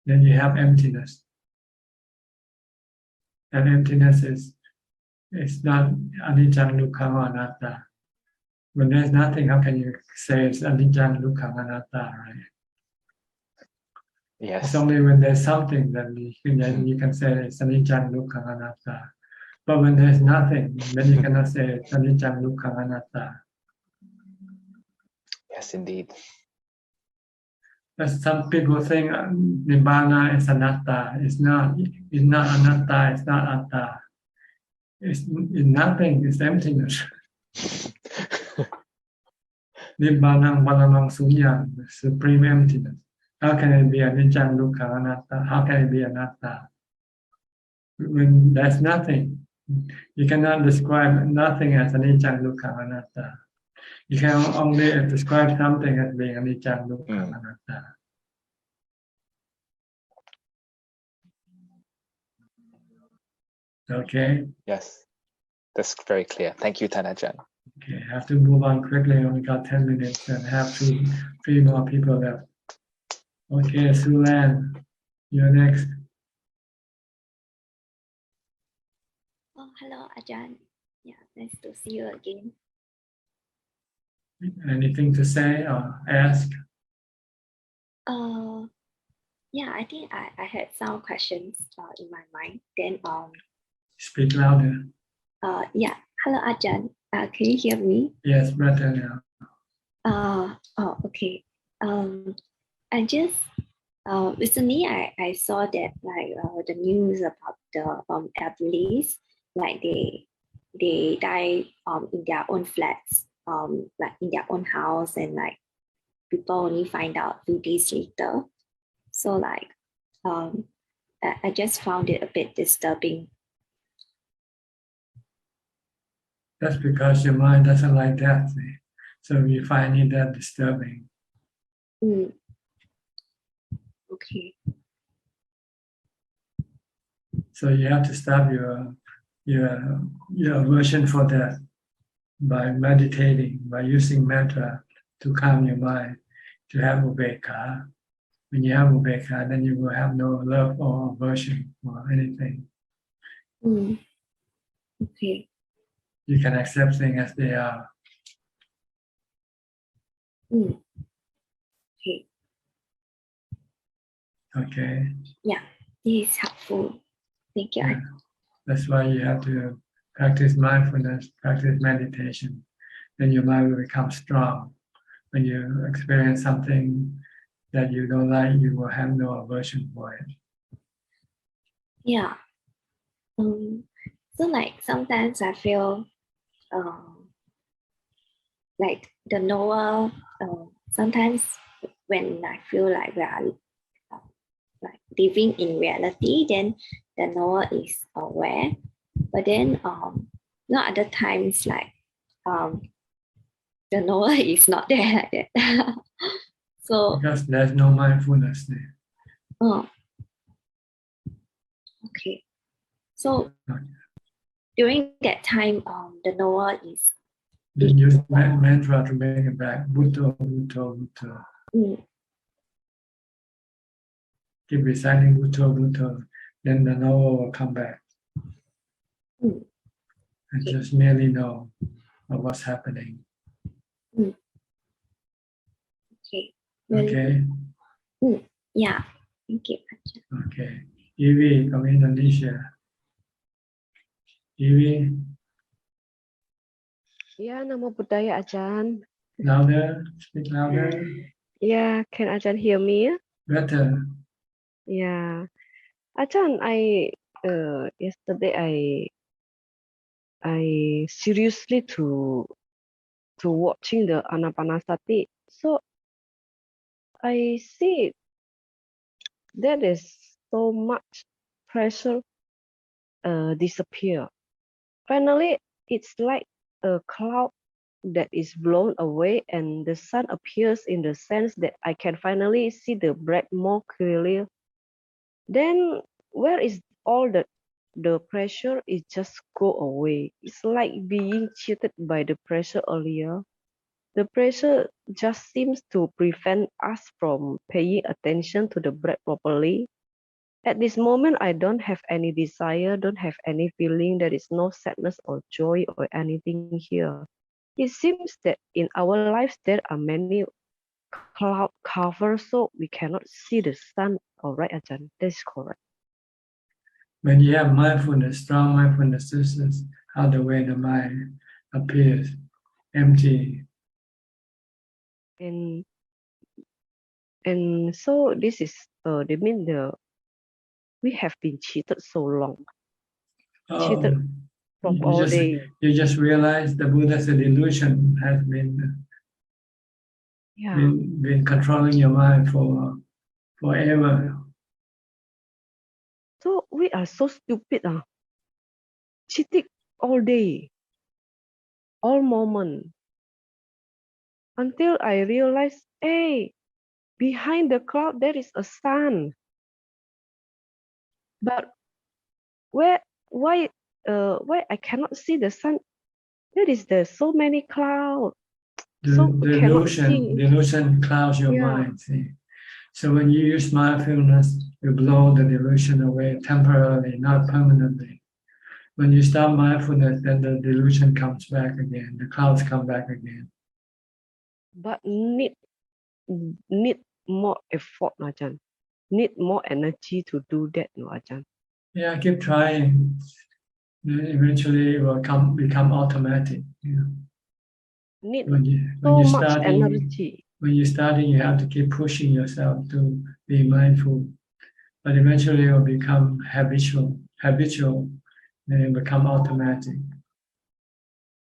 Then you have emptiness. And emptiness is It's not anicca dukkha anatta. When there's nothing, how can you say it's anicca dukkha anatta, right?
Yes.
It's only when there's something that you can say it's anicca dukkha anatta. But when there's nothing, then you cannot say it's anicca dukkha anatta.
Yes, indeed.
But some people think nibbana is anatta. It's not. It's not anatta. It's not atta. It's nothing. It's emptiness. Nibbana paramang sunyam, supreme emptiness. How can it be anicca dukkha anatta? How can it be anatta? When there's nothing, you cannot describe nothing as anicca dukkha anatta. You can only describe something as being anicca dukkha anatta. Okay.
Yes, that's very clear. Thank you, Tanajan.
Okay, I have to move on quickly. Only got 10 minutes and have three more people left. Okay, Sulan, you're next.
Oh, hello, Ajahn. Yeah, nice to see you again.
Anything to say or ask?
Yeah, I think I had some questions in my mind. Then
Speak louder.
yeah, hello, Ajahn. Can you hear me?
Yes, better now.
Oh, okay. I just recently I saw that like the news about the elderlies, like they die in their own flats, like in their own house, and like people only find out 2 days later. So like I just found it a bit disturbing.
That's because your mind doesn't like that. See? So you find it that disturbing.
Okay.
So you have to stop your aversion for that by meditating, by using mantra to calm your mind, to have upekkha. When you have upekkha, then you will have no love or aversion or anything.
Okay.
You can accept things as they are.
Okay.
Okay.
Yeah, this is helpful. Thank you.
Yeah. That's why you have to practice mindfulness, practice meditation. Then your mind will become strong. When you experience something that you don't like, you will have no aversion for it.
Yeah. So like sometimes I feel like the knower, sometimes when I feel like we are like living in reality, then the knower is aware. But then not other times like the knower is not there like that. So
because there's no mindfulness there.
Oh, okay. So during that time, the knower is.
Then use mantra to bring it back. Bhutto, bhutto, bhutto. Keep reciting bhutto, bhutto. Then the knower will come back. And just merely know of what's happening.
Okay.
Okay.
Yeah. Thank you.
Okay. Evie from Indonesia. Evie.
Ya, Namo Buddhaya, Ajahn.
Louder. Speak louder.
Yeah, can Ajahn hear me?
Better.
Yeah. Ajahn, yesterday I seriously to watching the Anapanasati. So I see there is so much pressure disappear. Finally, it's like a cloud that is blown away and the sun appears in the sense that I can finally see the breath more clearly. Then where is all the pressure is just go away. It's like being cheated by the pressure earlier. The pressure just seems to prevent us from paying attention to the breath properly. At this moment, I don't have any desire, don't have any feeling. There is no sadness or joy or anything here. It seems that in our lives there are many cloud cover, so we cannot see the sun. All right, Ajahn, that's correct.
When you have mindfulness, strong mindfulness, this is how the way the mind appears, empty.
And so this is they mean we have been cheated so long. Cheated from all day.
You just realize the Buddha's delusion has been controlling your mind for forever.
So we are so stupid, cheating all day, all moment, until I realize, hey, behind the cloud there is a sun. But why I cannot see the sun? There's so many clouds.
Delusion clouds your mind. See? So when you use mindfulness, you blow the delusion away temporarily, not permanently. When you stop mindfulness, then the delusion comes back again. The clouds come back again.
But need more effort, Ajahn. Need more energy to do that, no, Ajahn.
Yeah, keep trying. Then eventually it will become automatic.
Need
when you
much energy.
When you're starting, you have to keep pushing yourself to be mindful. But eventually it will become habitual, then it will become automatic.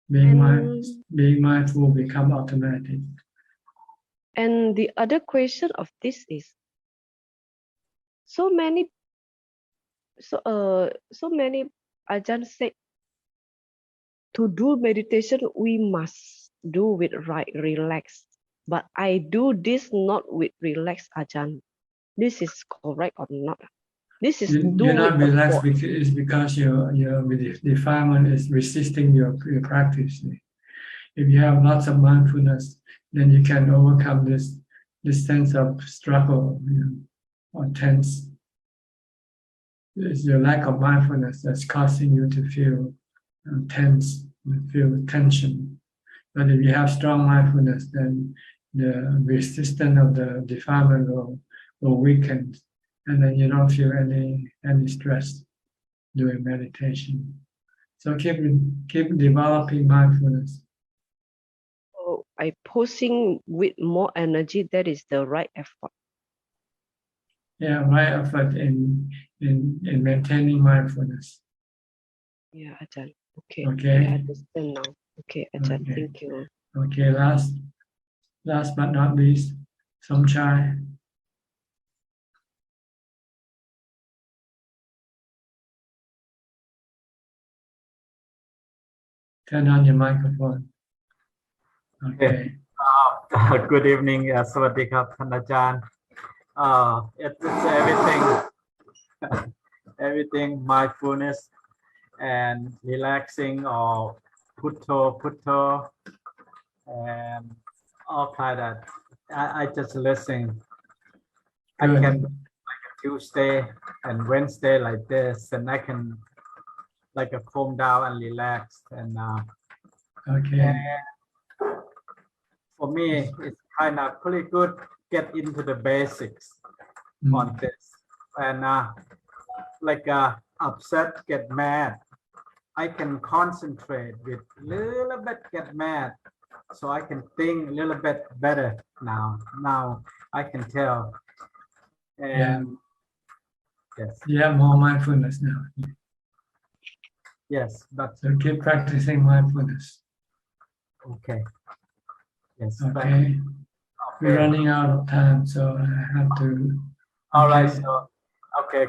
Being mindful will become automatic.
And the other question of this is, so many Ajahn said, to do meditation, we must do with right, relax. But I do this not with relax, Ajahn. This is correct or not? This is
You're not relaxed because your defilement is resisting your practice. If you have lots of mindfulness, then you can overcome this sense of struggle or tense. It's your lack of mindfulness that's causing you to feel tense, feel tension. But if you have strong mindfulness, then the resistance of the defilement will weaken, and then you don't feel any stress during meditation. So keep developing mindfulness.
So I posing with more energy, that is the right effort.
Yeah, right effort in maintaining mindfulness.
Yeah, Ajahn. Okay.
Okay.
I understand now. Okay, Ajahn.
Okay.
Thank you.
Okay, last but not least, Suchart. Turn on your microphone. Okay.
Good evening, Sawadee Krap,ท่านอาจารย์. It's everything mindfulness and relaxing or putto and all kind of. I just listen. I can like a Tuesday and Wednesday like this, and I can like a calm down and relax and.
Okay.
And for me, it's kind of pretty good. Get into the basics on this, and like upset, get mad. I can concentrate with little bit get mad, so I can think a little bit better now. Now I can tell, and yes,
you have more mindfulness now.
Yes, but
so keep practicing mindfulness.
Okay. Yes.
Okay. We're running out of time, so I have to.
All right. So, okay.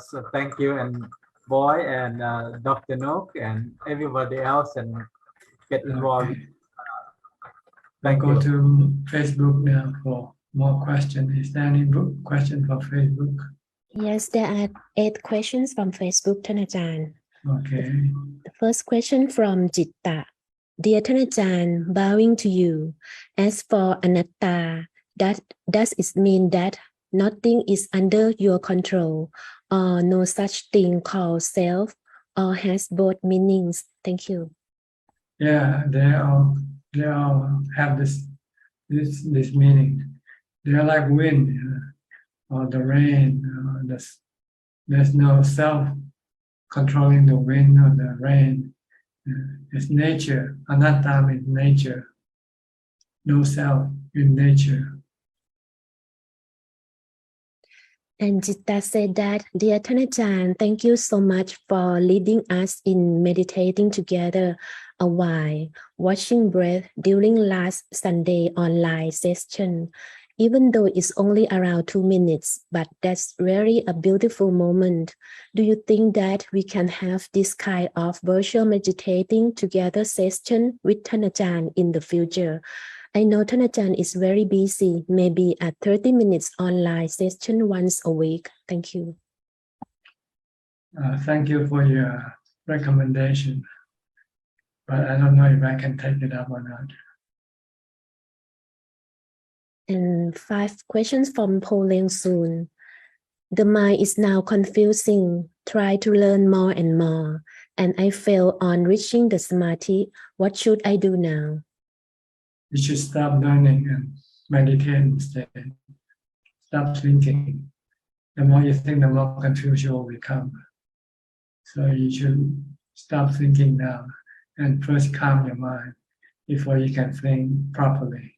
So thank you, and Boy, and Dr. Nook, and everybody else, and get involved.
Okay. I'll go to Facebook now for more questions. Is there any question from Facebook?
Yes, there are 8 questions from Facebook,ท่านอาจารย์
Okay.
The first question from Jitta. Dearท่านอาจารย์, bowing to you. As for anatta, does it mean that nothing is under your control, or no such thing called self, or has both meanings? Thank you.
Yeah, they all have this meaning. They are like wind, or the rain. There's no self controlling the wind or the rain. It's nature. Anatta means nature. No self in nature.
And Jitta said that, Dear Thanachan, thank you so much for leading us in meditating together a while, watching breath during last Sunday online session. Even though it's only around 2 minutes, but that's really a beautiful moment. Do you think that we can have this kind of virtual meditating together session with Thanachan in the future? I know Thanachan is very busy, maybe a 30 minutes online session once a week. Thank you.
Thank you for your recommendation, but I don't know if I can take it up or not.
And 5 questions from Poleng soon. The mind is now confusing. Try to learn more and more, and I fail on reaching the samadhi. What should I do now?
You should stop learning and meditate instead. Stop thinking. The more you think, the more confused you will become. So you should stop thinking now and first calm your mind before you can think properly.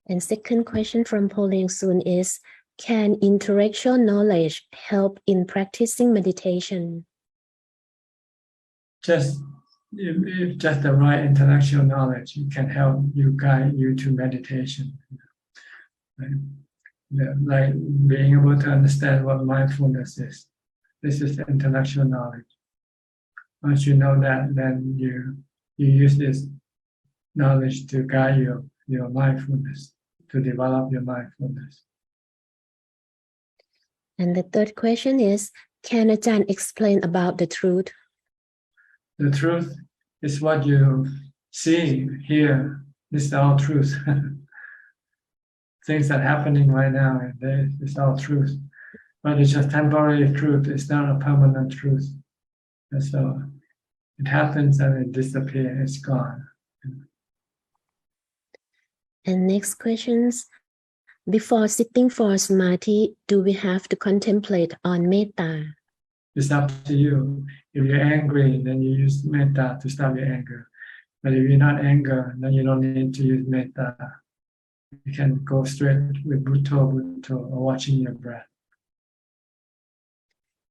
And second question from Poleng soon is, can intellectual knowledge help in practicing meditation?
Just if just the right intellectual knowledge, it can help you, guide you to meditation. Like being able to understand what mindfulness is. This is the intellectual knowledge. Once you know that, then you use this knowledge to guide your mindfulness, to develop your mindfulness.
And the third question is, can Ajahn explain about the truth?
The truth is what you see, hear. This is all truth. Things that are happening right now, it's all truth. But it's just temporary truth. It's not a permanent truth. And so it happens and it disappears. It's gone.
And next questions. Before sitting for samadhi, do we have to contemplate on metta?
It's up to you. If you're angry, then you use metta to stop your anger. But if you're not angry, then you don't need to use metta. You can go straight with Bhutto, or watching your breath.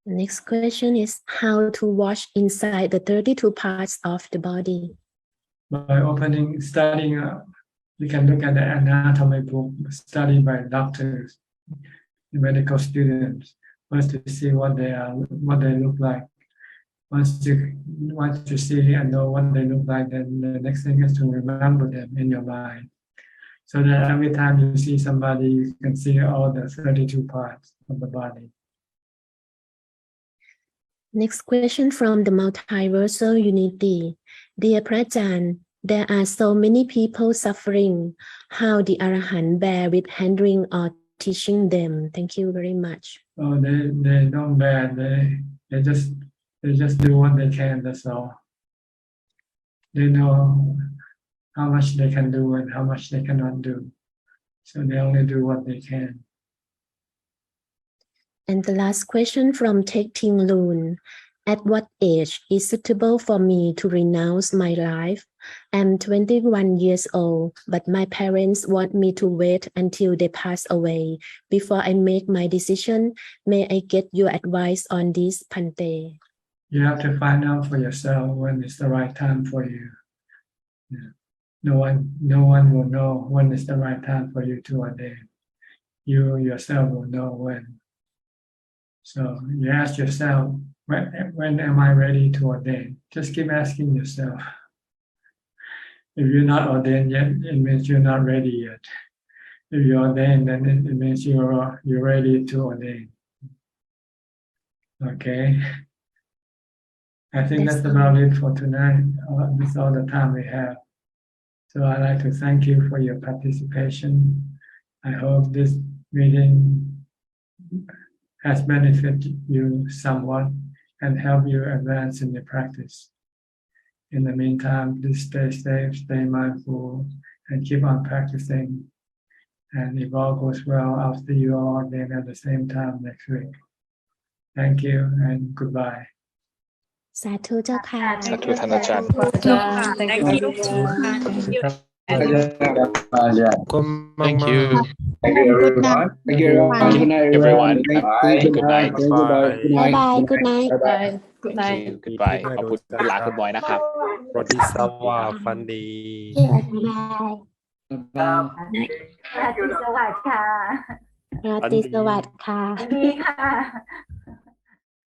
The next question is how to watch inside the 32 parts of the body.
By studying, you can look at the anatomy book studied by doctors, medical students, first to see what they look like. Once you see and know what they look like, then the next thing is to remember them in your mind. So that every time you see somebody, you can see all the 32 parts of the body.
Next question from the Multiversal Unity. Dear Prajan, there are so many people suffering. How the Arahant bear with handling or teaching them? Thank you very much.
Oh, they don't bear. They just do what they can. That's all. They know how much they can do and how much they cannot do. So they only do what they can.
And the last question from Tek Ting Loon. At what age is suitable for me to renounce my life? I'm 21 years old, but my parents want me to wait until they pass away before I make my decision. May I get your advice on this, Pante?
You have to find out for yourself when it's the right time for you. Yeah. No one will know when it's the right time for you to ordain. You yourself will know when. So you ask yourself, when am I ready to ordain? Just keep asking yourself. If you're not ordained yet, it means you're not ready yet. If you're ordained, then it means you're ready to ordain. Okay. I think that's about it for tonight. This is all the time we have. So I'd like to thank you for your participation. I hope this meeting has benefited you somewhat and help you advance in your practice. In the meantime, please stay safe, stay mindful, and keep on practicing. And if all goes well, I'll see you all again at the same time next week. Thank you and goodbye.
สาธุเจ้าค่ะ
สาธุท่านอาจารย์
Thank you.
Thank you.
Thank you.
Thank you, everyone. Thank you, everyone. Good night,
everyone.
Bye.
Good night.
Bye bye good night
Good
Thank
night.
you. Goodbye ขอบคุณคุณหลาคุณบอยนะครับ
รถที่สว่าฟันดี
bye
ราตรีสวัสดิ์ค่ะ
ราตรีสวัสดิ์ค่ะ
ดีค่ะ